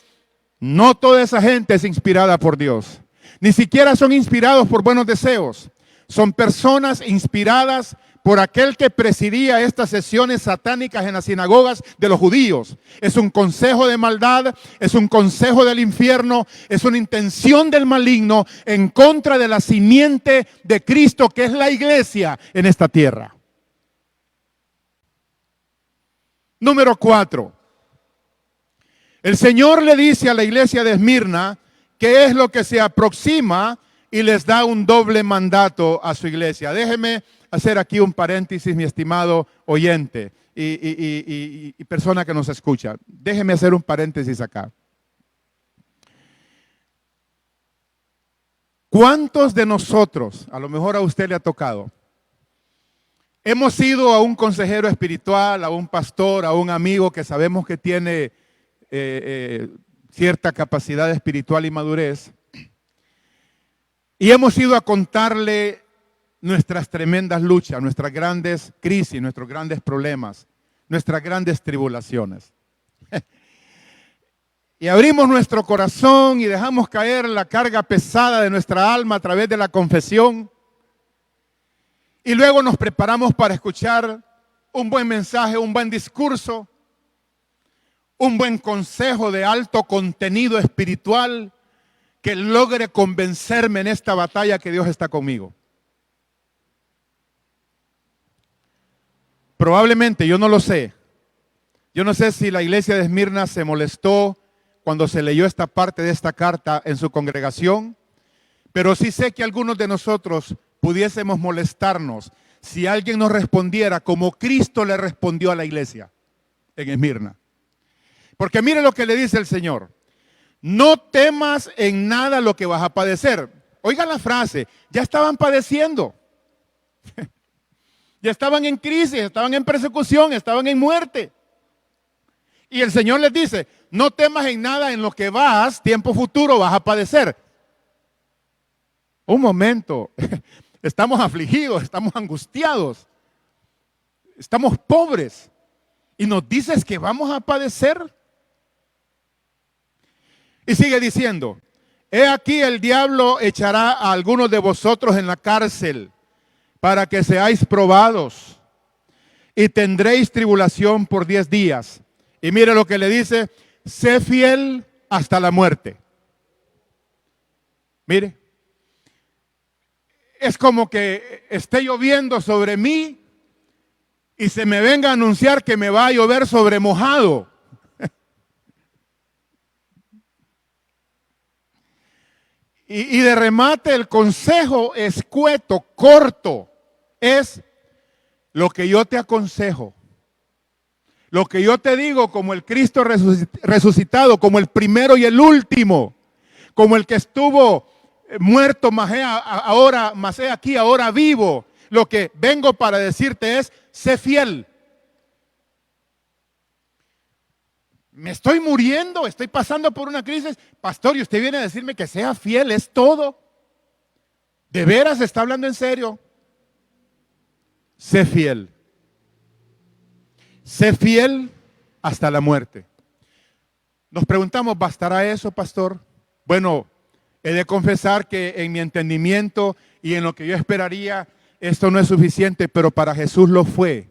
no toda esa gente es inspirada por Dios. Ni siquiera son inspirados por buenos deseos. Son personas inspiradas por aquel que presidía estas sesiones satánicas en las sinagogas de los judíos. Es un consejo de maldad, es un consejo del infierno, es una intención del maligno en contra de la simiente de Cristo, que es la iglesia en esta tierra. Número 4. El Señor le dice a la iglesia de Esmirna qué es lo que se aproxima y les da un doble mandato a su iglesia. Déjeme hacer aquí un paréntesis, mi estimado oyente y persona que nos escucha. Déjeme hacer un paréntesis acá. ¿Cuántos de nosotros, a lo mejor a usted le ha tocado, hemos ido a un consejero espiritual, a un pastor, a un amigo que sabemos que tiene cierta capacidad espiritual y madurez, y hemos ido a contarle nuestras tremendas luchas, nuestras grandes crisis, nuestros grandes problemas, nuestras grandes tribulaciones? Y abrimos nuestro corazón y dejamos caer la carga pesada de nuestra alma a través de la confesión. Y luego nos preparamos para escuchar un buen mensaje, un buen discurso, un buen consejo de alto contenido espiritual que logre convencerme en esta batalla que Dios está conmigo. Probablemente, yo no lo sé. Yo no sé si la iglesia de Esmirna se molestó cuando se leyó esta parte de esta carta en su congregación, pero sí sé que algunos de nosotros pudiésemos molestarnos si alguien nos respondiera como Cristo le respondió a la iglesia en Esmirna. Porque mire lo que le dice el Señor. No temas en nada lo que vas a padecer. Oigan la frase, ya estaban padeciendo. Ya estaban en crisis, estaban en persecución, estaban en muerte. Y el Señor les dice, no temas en nada en lo que tiempo futuro vas a padecer. Un momento, estamos afligidos, estamos angustiados. estamos pobres y nos dices que vamos a padecer. Y sigue diciendo, he aquí el diablo echará a algunos de vosotros en la cárcel para que seáis probados y tendréis tribulación por 10 días. Y mire lo que le dice, sé fiel hasta la muerte. Mire, es como que esté lloviendo sobre mí y se me venga a anunciar que me va a llover sobre mojado. Y de remate el consejo escueto, corto, es lo que yo te aconsejo. Lo que yo te digo como el Cristo resucitado, como el primero y el último, como el que estuvo muerto, mas he aquí, ahora vivo. Lo que vengo para decirte es, sé fiel. Me estoy muriendo, estoy pasando por una crisis. Pastor, y usted viene a decirme que sea fiel, es todo. ¿De veras está hablando en serio? Sé fiel. Sé fiel hasta la muerte. Nos preguntamos, ¿bastará eso, pastor? Bueno, he de confesar que en mi entendimiento y en lo que yo esperaría, esto no es suficiente, pero para Jesús lo fue.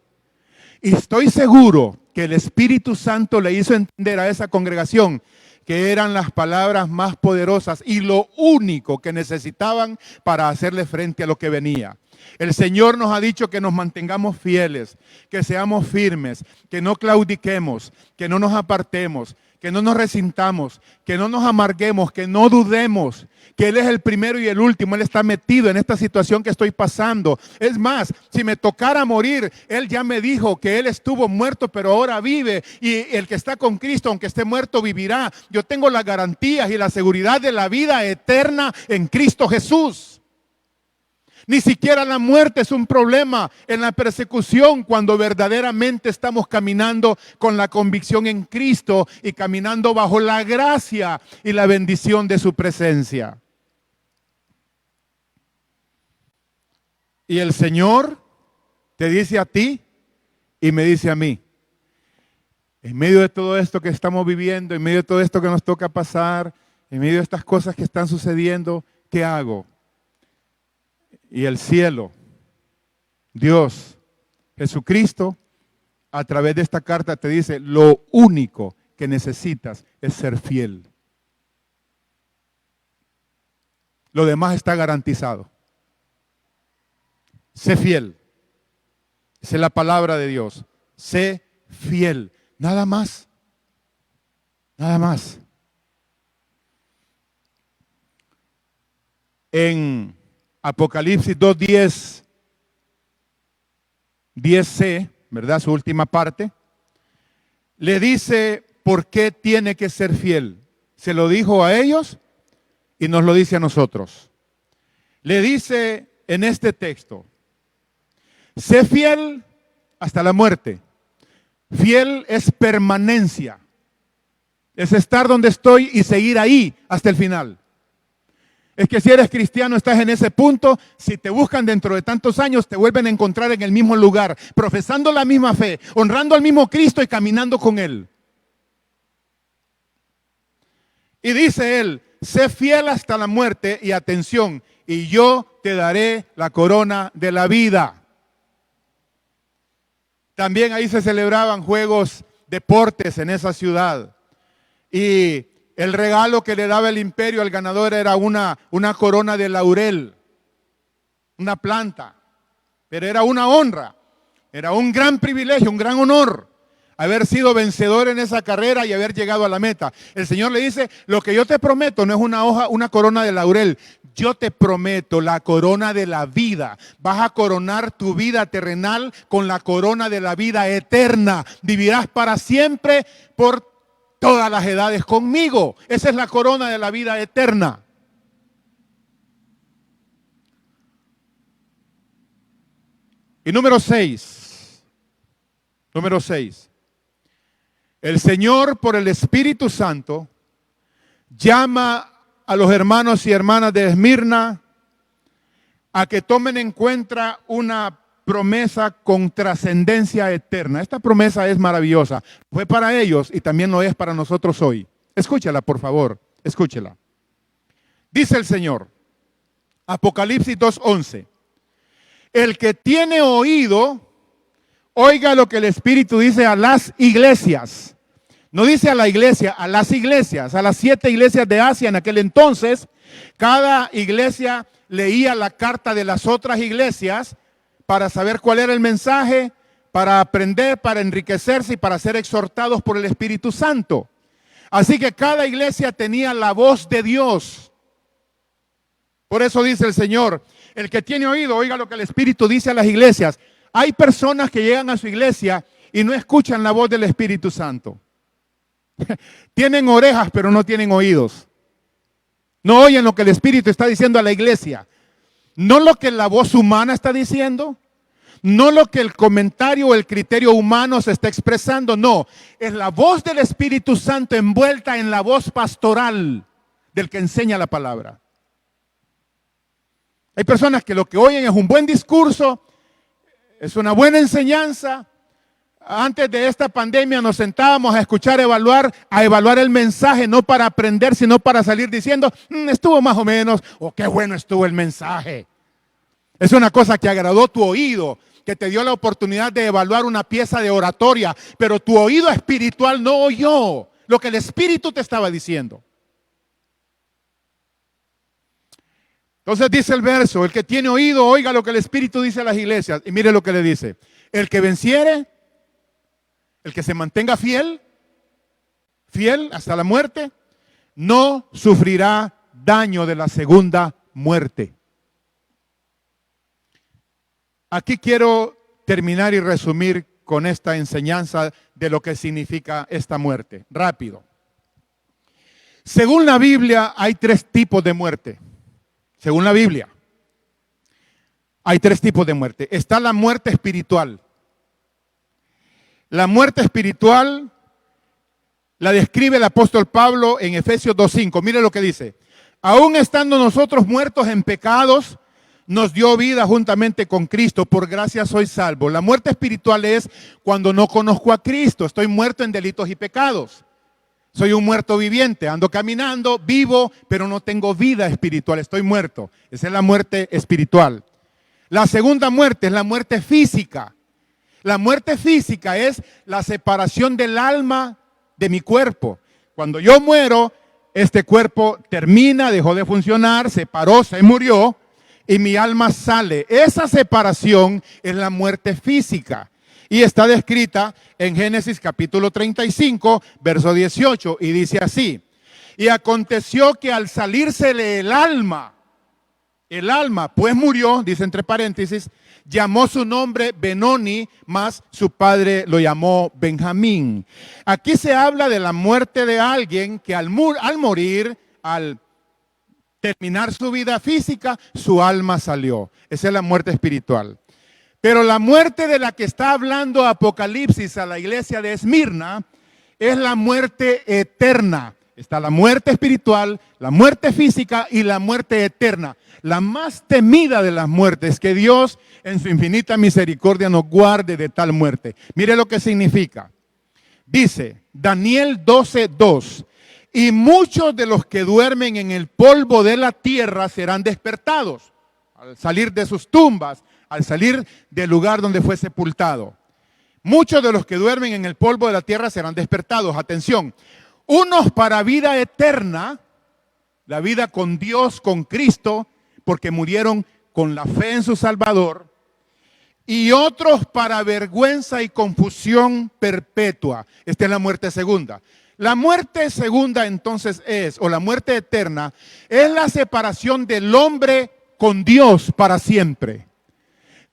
Y estoy seguro que el Espíritu Santo le hizo entender a esa congregación que eran las palabras más poderosas y lo único que necesitaban para hacerle frente a lo que venía. El Señor nos ha dicho que nos mantengamos fieles, que seamos firmes, que no claudiquemos, que no nos apartemos, que no nos resintamos, que no nos amarguemos, que no dudemos, que Él es el primero y el último. Él está metido en esta situación que estoy pasando. Es más, si me tocara morir, Él ya me dijo que Él estuvo muerto, pero ahora vive. Y el que está con Cristo, aunque esté muerto, vivirá. Yo tengo las garantías y la seguridad de la vida eterna en Cristo Jesús. Ni siquiera la muerte es un problema en la persecución cuando verdaderamente estamos caminando con la convicción en Cristo y caminando bajo la gracia y la bendición de su presencia. Y el Señor te dice a ti y me dice a mí, en medio de todo esto que estamos viviendo, en medio de todo esto que nos toca pasar, en medio de estas cosas que están sucediendo, ¿qué hago? Y el cielo, Dios, Jesucristo, a través de esta carta te dice, lo único que necesitas es ser fiel. Lo demás está garantizado. Sé fiel. Esa es la palabra de Dios. Sé fiel. Nada más. Nada más. En Apocalipsis 2:10, 10c, ¿verdad? Su última parte, le dice por qué tiene que ser fiel. Se lo dijo a ellos y nos lo dice a nosotros. Le dice en este texto, sé fiel hasta la muerte. Fiel es permanencia. Es estar donde estoy y seguir ahí hasta el final. Es que si eres cristiano estás en ese punto, si te buscan dentro de tantos años te vuelven a encontrar en el mismo lugar, profesando la misma fe, honrando al mismo Cristo y caminando con Él. Y dice Él, sé fiel hasta la muerte y atención, y yo te daré la corona de la vida. También ahí se celebraban juegos, deportes en esa ciudad. Y el regalo que le daba el imperio al ganador era una corona de laurel, una planta, pero era una honra, era un gran privilegio, un gran honor haber sido vencedor en esa carrera y haber llegado a la meta. El Señor le dice, lo que yo te prometo no es una corona de laurel, yo te prometo la corona de la vida. Vas a coronar tu vida terrenal con la corona de la vida eterna. Vivirás para siempre por todas las edades conmigo. Esa es la corona de la vida eterna. Y número 6. Número 6. El Señor, por el Espíritu Santo, llama a los hermanos y hermanas de Esmirna a que tomen en cuenta una promesa con trascendencia eterna. Esta promesa es maravillosa. Fue para ellos y también lo es para nosotros hoy. Escúchela, por favor. Escúchela. Dice el Señor, Apocalipsis 2:11. El que tiene oído, oiga lo que el Espíritu dice a las iglesias. No dice a la iglesia, a las iglesias, a las 7 iglesias de Asia en aquel entonces. Cada iglesia leía la carta de las otras iglesias para saber cuál era el mensaje, para aprender, para enriquecerse y para ser exhortados por el Espíritu Santo. Así que cada iglesia tenía la voz de Dios. Por eso dice el Señor, el que tiene oído, oiga lo que el Espíritu dice a las iglesias. Hay personas que llegan a su iglesia y no escuchan la voz del Espíritu Santo. Tienen orejas, pero no tienen oídos. No oyen lo que el Espíritu está diciendo a la iglesia. No lo que la voz humana está diciendo. No lo que el comentario o el criterio humano se está expresando. No, es la voz del Espíritu Santo envuelta en la voz pastoral del que enseña la palabra. Hay personas que lo que oyen es un buen discurso, es una buena enseñanza. Antes de esta pandemia nos sentábamos a escuchar, a evaluar el mensaje, no para aprender, sino para salir diciendo, estuvo más o menos, o qué bueno estuvo el mensaje. Es una cosa que agradó tu oído, que te dio la oportunidad de evaluar una pieza de oratoria, pero tu oído espiritual no oyó lo que el Espíritu te estaba diciendo. Entonces dice el verso, el que tiene oído, oiga lo que el Espíritu dice a las iglesias. Y mire lo que le dice, el que venciere, el que se mantenga fiel hasta la muerte, no sufrirá daño de la segunda muerte. Aquí quiero terminar y resumir con esta enseñanza de lo que significa esta muerte. Rápido. Según la Biblia hay 3 tipos de muerte. Según la Biblia hay 3 tipos de muerte. Está la muerte espiritual. La muerte espiritual la describe el apóstol Pablo en Efesios 2:5. Mire lo que dice. Aún estando nosotros muertos en pecados, nos dio vida juntamente con Cristo. Por gracia soy salvo. La muerte espiritual es cuando no conozco a Cristo. Estoy muerto en delitos y pecados. Soy un muerto viviente. Ando caminando, vivo, pero no tengo vida espiritual. Estoy muerto. Esa es la muerte espiritual. La segunda muerte es la muerte física. La muerte física es la separación del alma de mi cuerpo. Cuando yo muero, este cuerpo termina, dejó de funcionar, se paró, se murió y mi alma sale. Esa separación es la muerte física y está descrita en Génesis capítulo 35, verso 18 y dice así. Y aconteció que al salírsele el alma pues murió, dice entre paréntesis, llamó su nombre Benoni, mas su padre lo llamó Benjamín. Aquí se habla de la muerte de alguien que al morir, al terminar su vida física, su alma salió. Esa es la muerte espiritual. Pero la muerte de la que está hablando Apocalipsis a la iglesia de Esmirna es la muerte eterna. Está la muerte espiritual, la muerte física y la muerte eterna. La más temida de las muertes, que Dios en su infinita misericordia nos guarde de tal muerte. Mire lo que significa. Dice Daniel 12:2. Y muchos de los que duermen en el polvo de la tierra serán despertados al salir de sus tumbas, al salir del lugar donde fue sepultado. Muchos de los que duermen en el polvo de la tierra serán despertados. Atención, unos para vida eterna, la vida con Dios, con Cristo, porque murieron con la fe en su Salvador, y otros para vergüenza y confusión perpetua. Esta es la muerte segunda. La muerte segunda entonces o la muerte eterna, es la separación del hombre con Dios para siempre.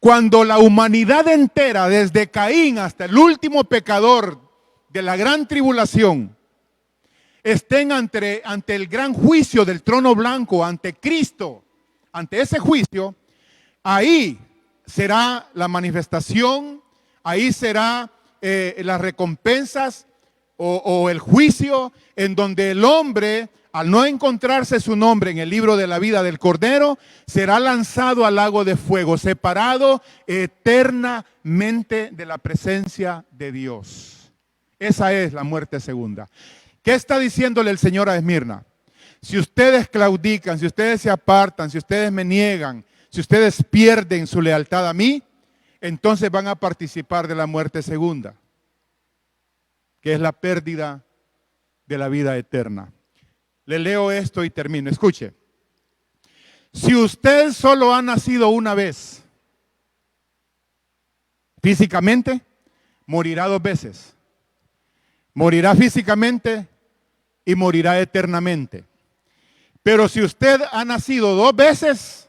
Cuando la humanidad entera, desde Caín hasta el último pecador de la gran tribulación, estén ante el gran juicio del trono blanco, ante Cristo, ante ese juicio, ahí será la manifestación, ahí será las recompensas o el juicio, en donde el hombre, al no encontrarse su nombre en el libro de la vida del Cordero, será lanzado al lago de fuego, separado eternamente de la presencia de Dios. Esa es la muerte segunda. ¿Qué está diciéndole el Señor a Esmirna? Si ustedes claudican, si ustedes se apartan, si ustedes me niegan, si ustedes pierden su lealtad a mí, entonces van a participar de la muerte segunda, que es la pérdida de la vida eterna. Le leo esto y termino. Escuche. Si usted solo ha nacido una vez, físicamente, morirá 2 veces. Morirá físicamente y morirá eternamente. Pero si usted ha nacido 2 veces,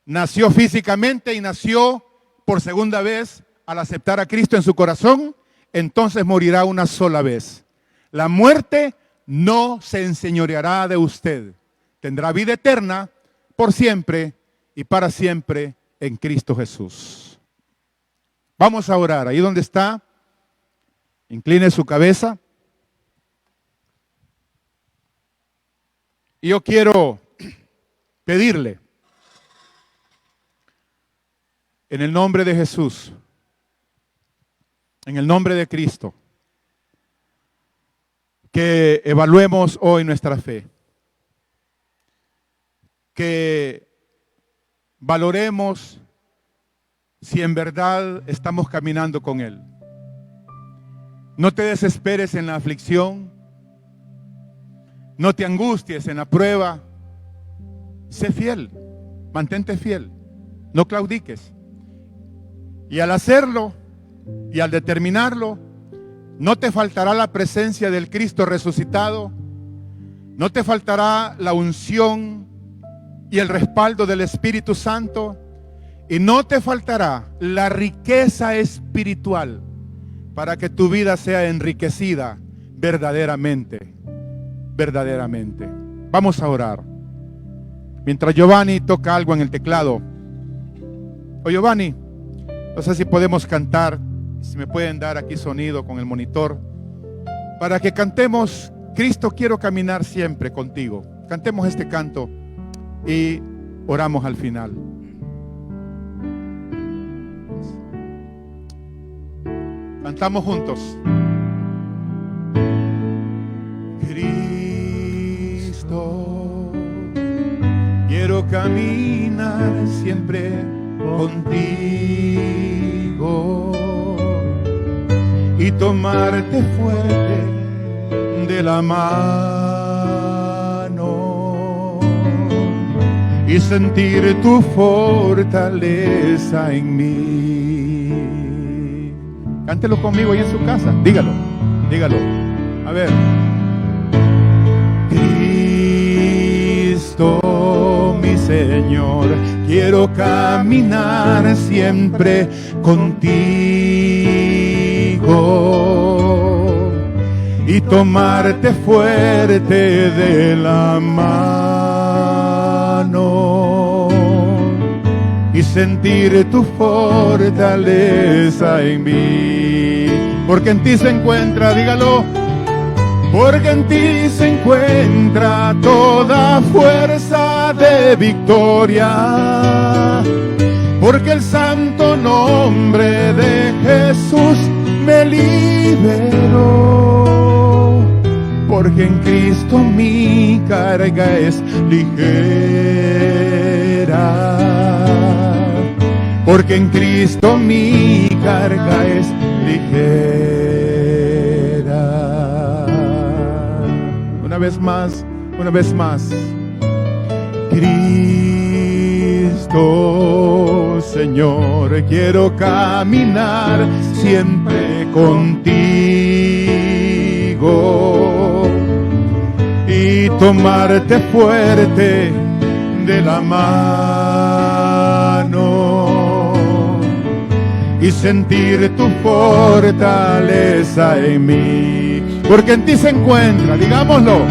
nació físicamente y nació por segunda vez al aceptar a Cristo en su corazón, entonces morirá una sola vez. La muerte no se enseñoreará de usted. Tendrá vida eterna por siempre y para siempre en Cristo Jesús. Vamos a orar. Ahí donde está, incline su cabeza. Y yo quiero pedirle, en el nombre de Jesús, en el nombre de Cristo, que evaluemos hoy nuestra fe, que valoremos si en verdad estamos caminando con Él. No te desesperes en la aflicción, no te angusties en la prueba, sé fiel, mantente fiel, no claudiques. Y al hacerlo y al determinarlo, no te faltará la presencia del Cristo resucitado, no te faltará la unción y el respaldo del Espíritu Santo, y no te faltará la riqueza espiritual para que tu vida sea enriquecida verdaderamente, verdaderamente. Vamos a orar. Mientras Giovanni toca algo en el teclado. O Giovanni, no sé si podemos cantar, si me pueden dar aquí sonido con el monitor, para que cantemos, Cristo, quiero caminar siempre contigo. Cantemos este canto y oramos al final. Cantamos juntos. Cristo, quiero caminar siempre contigo y tomarte fuerte de la mano y sentir tu fortaleza en mí. Cántelo conmigo ahí en su casa, dígalo, dígalo. A ver. Cristo, mi Señor, quiero caminar siempre contigo y tomarte fuerte de la mano y sentir tu fortaleza en mí. Porque en ti se encuentra, dígalo, porque en ti se encuentra toda fuerza de victoria. Porque el santo nombre de Jesús me liberó. Porque en Cristo mi carga es ligera. Porque en Cristo mi carga es ligera. Una vez más, una vez más. Cristo, Señor, quiero caminar siempre contigo y tomarte fuerte de la mano y sentir tu fortaleza en mí. Porque en ti se encuentra, digámoslo,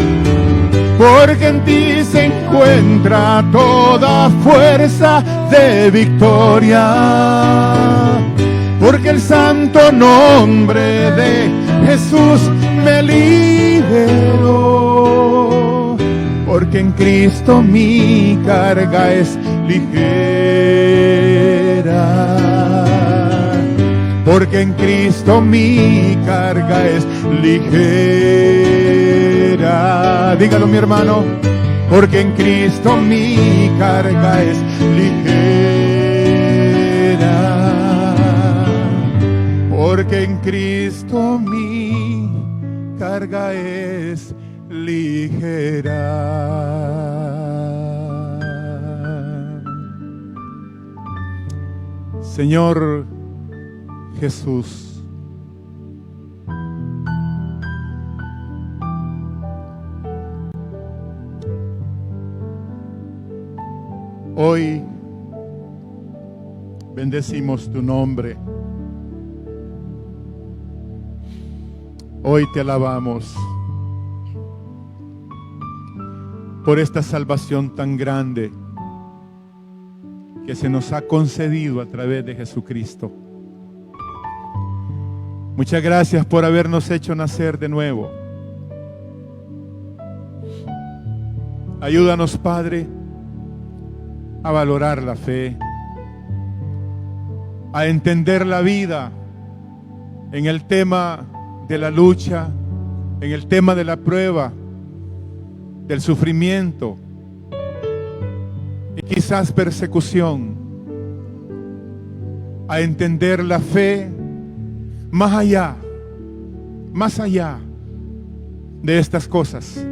porque en ti se encuentra toda fuerza de victoria. Porque el santo nombre de Jesús me liberó, porque en Cristo mi carga es ligera, porque en Cristo mi carga es ligera. Dígalo, mi hermano, porque en Cristo mi carga es ligera, porque en Cristo mi carga es ligera. Señor Jesús, hoy bendecimos tu nombre. Hoy te alabamos por esta salvación tan grande que se nos ha concedido a través de Jesucristo. Muchas gracias por habernos hecho nacer de nuevo. Ayúdanos, Padre, a valorar la fe, a entender la vida en el tema de la lucha, en el tema de la prueba, del sufrimiento y quizás persecución, a entender la fe más allá de estas cosas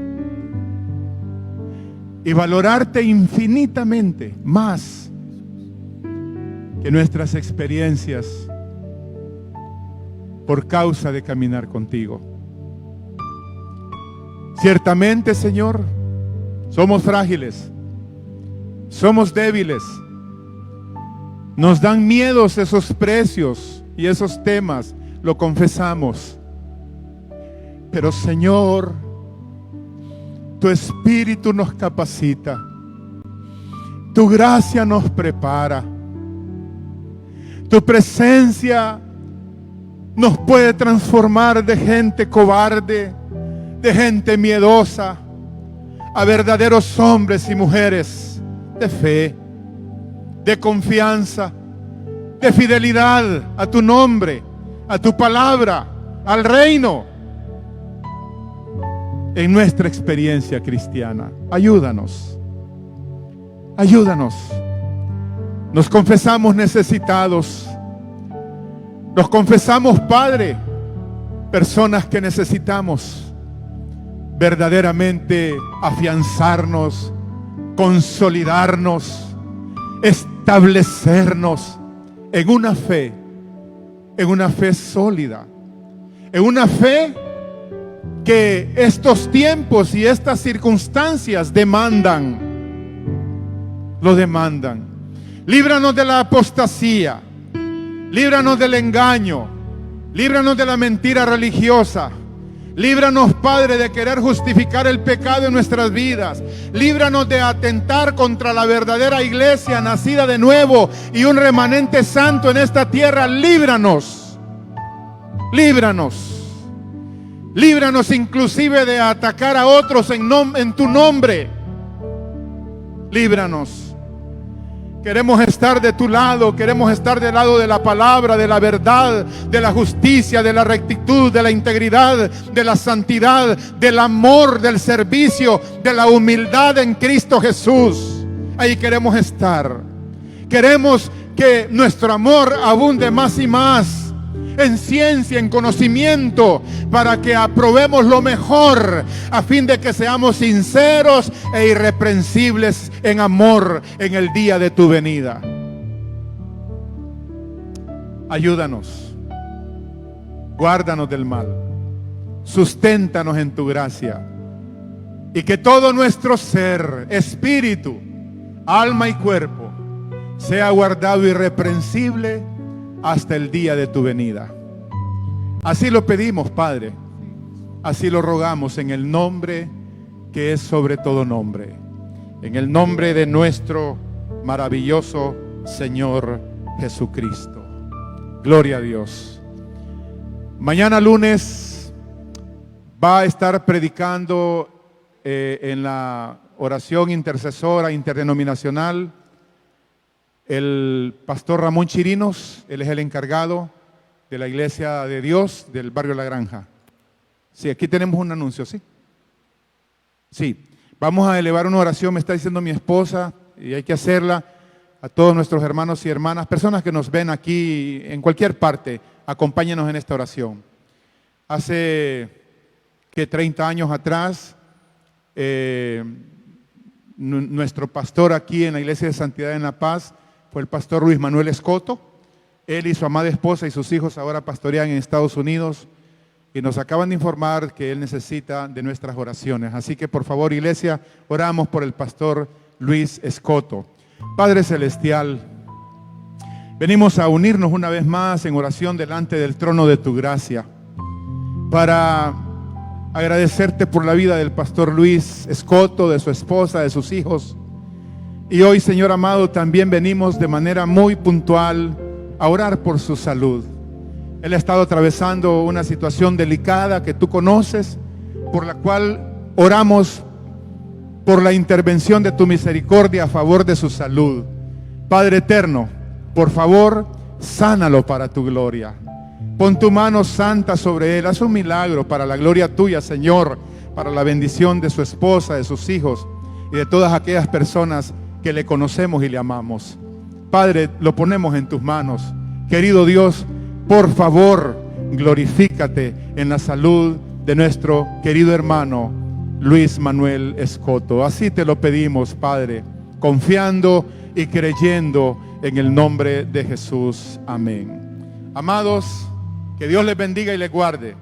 y valorarte infinitamente más que nuestras experiencias por causa de caminar contigo. Ciertamente, Señor, somos frágiles, somos débiles, nos dan miedos esos precios y esos temas, lo confesamos. Pero, Señor, tu Espíritu nos capacita, tu gracia nos prepara, tu presencia nos puede transformar de gente cobarde, de gente miedosa, a verdaderos hombres y mujeres de fe, de confianza, de fidelidad a tu nombre, a tu palabra, al reino. En nuestra experiencia cristiana, ayúdanos, ayúdanos. Nos confesamos necesitados, nos confesamos, Padre, personas que necesitamos verdaderamente afianzarnos, consolidarnos, establecernos en una fe sólida, en una fe que estos tiempos y estas circunstancias lo demandan. Líbranos de la apostasía, líbranos del engaño, líbranos de la mentira religiosa, líbranos, Padre, de querer justificar el pecado en nuestras vidas, líbranos de atentar contra la verdadera iglesia nacida de nuevo y un remanente santo en esta tierra. Líbranos, líbranos. Líbranos inclusive de atacar a otros en tu nombre. Líbranos. Queremos estar de tu lado, queremos estar del lado de la palabra, de la verdad, de la justicia, de la rectitud, de la integridad, de la santidad, del amor, del servicio, de la humildad en Cristo Jesús. Ahí queremos estar. Queremos que nuestro amor abunde más y más en ciencia, en conocimiento, para que aprobemos lo mejor, a fin de que seamos sinceros e irreprensibles en amor en el día de tu venida. Ayúdanos, guárdanos del mal, susténtanos en tu gracia, y que todo nuestro ser, espíritu, alma y cuerpo sea guardado irreprensible hasta el día de tu venida. Así lo pedimos, Padre, así lo rogamos en el nombre que es sobre todo nombre, en el nombre de nuestro maravilloso Señor Jesucristo. Gloria a Dios. Mañana lunes Va a estar predicando en la oración intercesora interdenominacional el pastor Ramón Chirinos. Él es el encargado de la Iglesia de Dios del barrio La Granja. Sí, aquí tenemos un anuncio, ¿sí? Sí, vamos a elevar una oración, me está diciendo mi esposa, y hay que hacerla a todos nuestros hermanos y hermanas, personas que nos ven aquí en cualquier parte, acompáñenos en esta oración. Hace que 30 años atrás, nuestro pastor aquí en la Iglesia de Santidad en La Paz fue el pastor Luis Manuel Escoto. Él y su amada esposa y sus hijos ahora pastorean en Estados Unidos y nos acaban de informar que él necesita de nuestras oraciones. Así que por favor, iglesia, oramos por el pastor Luis Escoto. Padre Celestial, venimos a unirnos una vez más en oración delante del trono de tu gracia para agradecerte por la vida del pastor Luis Escoto, de su esposa, de sus hijos. Y hoy, Señor amado, también venimos de manera muy puntual a orar por su salud. Él ha estado atravesando una situación delicada que tú conoces, por la cual oramos por la intervención de tu misericordia a favor de su salud. Padre eterno, por favor, sánalo para tu gloria. Pon tu mano santa sobre él, haz un milagro para la gloria tuya, Señor, para la bendición de su esposa, de sus hijos y de todas aquellas personas que le conocemos y le amamos. Padre, lo ponemos en tus manos. Querido Dios, por favor, glorifícate en la salud de nuestro querido hermano Luis Manuel Escoto. Así te lo pedimos, Padre, confiando y creyendo en el nombre de Jesús. Amén. Amados, que Dios les bendiga y les guarde.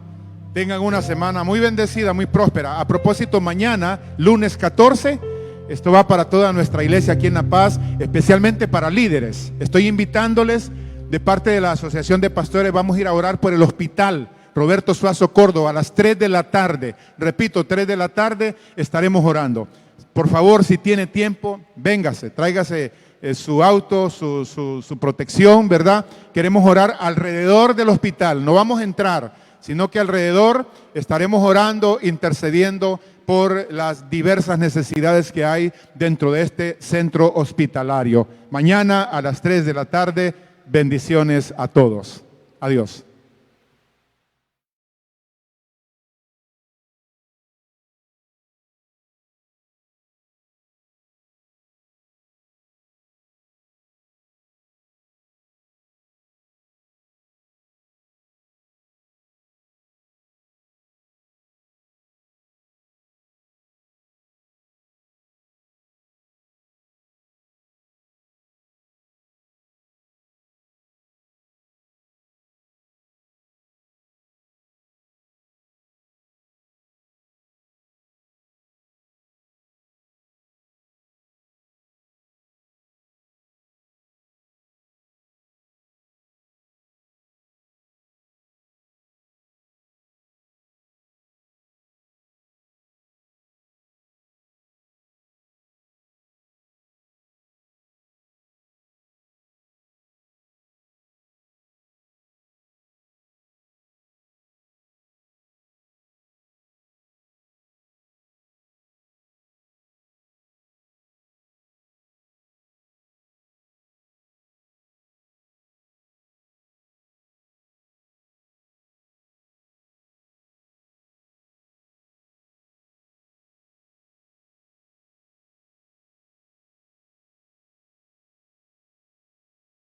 Tengan una semana muy bendecida, muy próspera. A propósito, mañana, lunes 14, esto va para toda nuestra iglesia aquí en La Paz, especialmente para líderes. Estoy invitándoles de parte de la Asociación de Pastores, vamos a ir a orar por el hospital Roberto Suazo Córdoba a las 3 de la tarde. Repito, 3 de la tarde estaremos orando. Por favor, si tiene tiempo, véngase, tráigase su auto, su protección, ¿verdad? Queremos orar alrededor del hospital, no vamos a entrar, sino que alrededor estaremos orando, intercediendo por las diversas necesidades que hay dentro de este centro hospitalario. Mañana a las 3 de la tarde, bendiciones a todos. Adiós.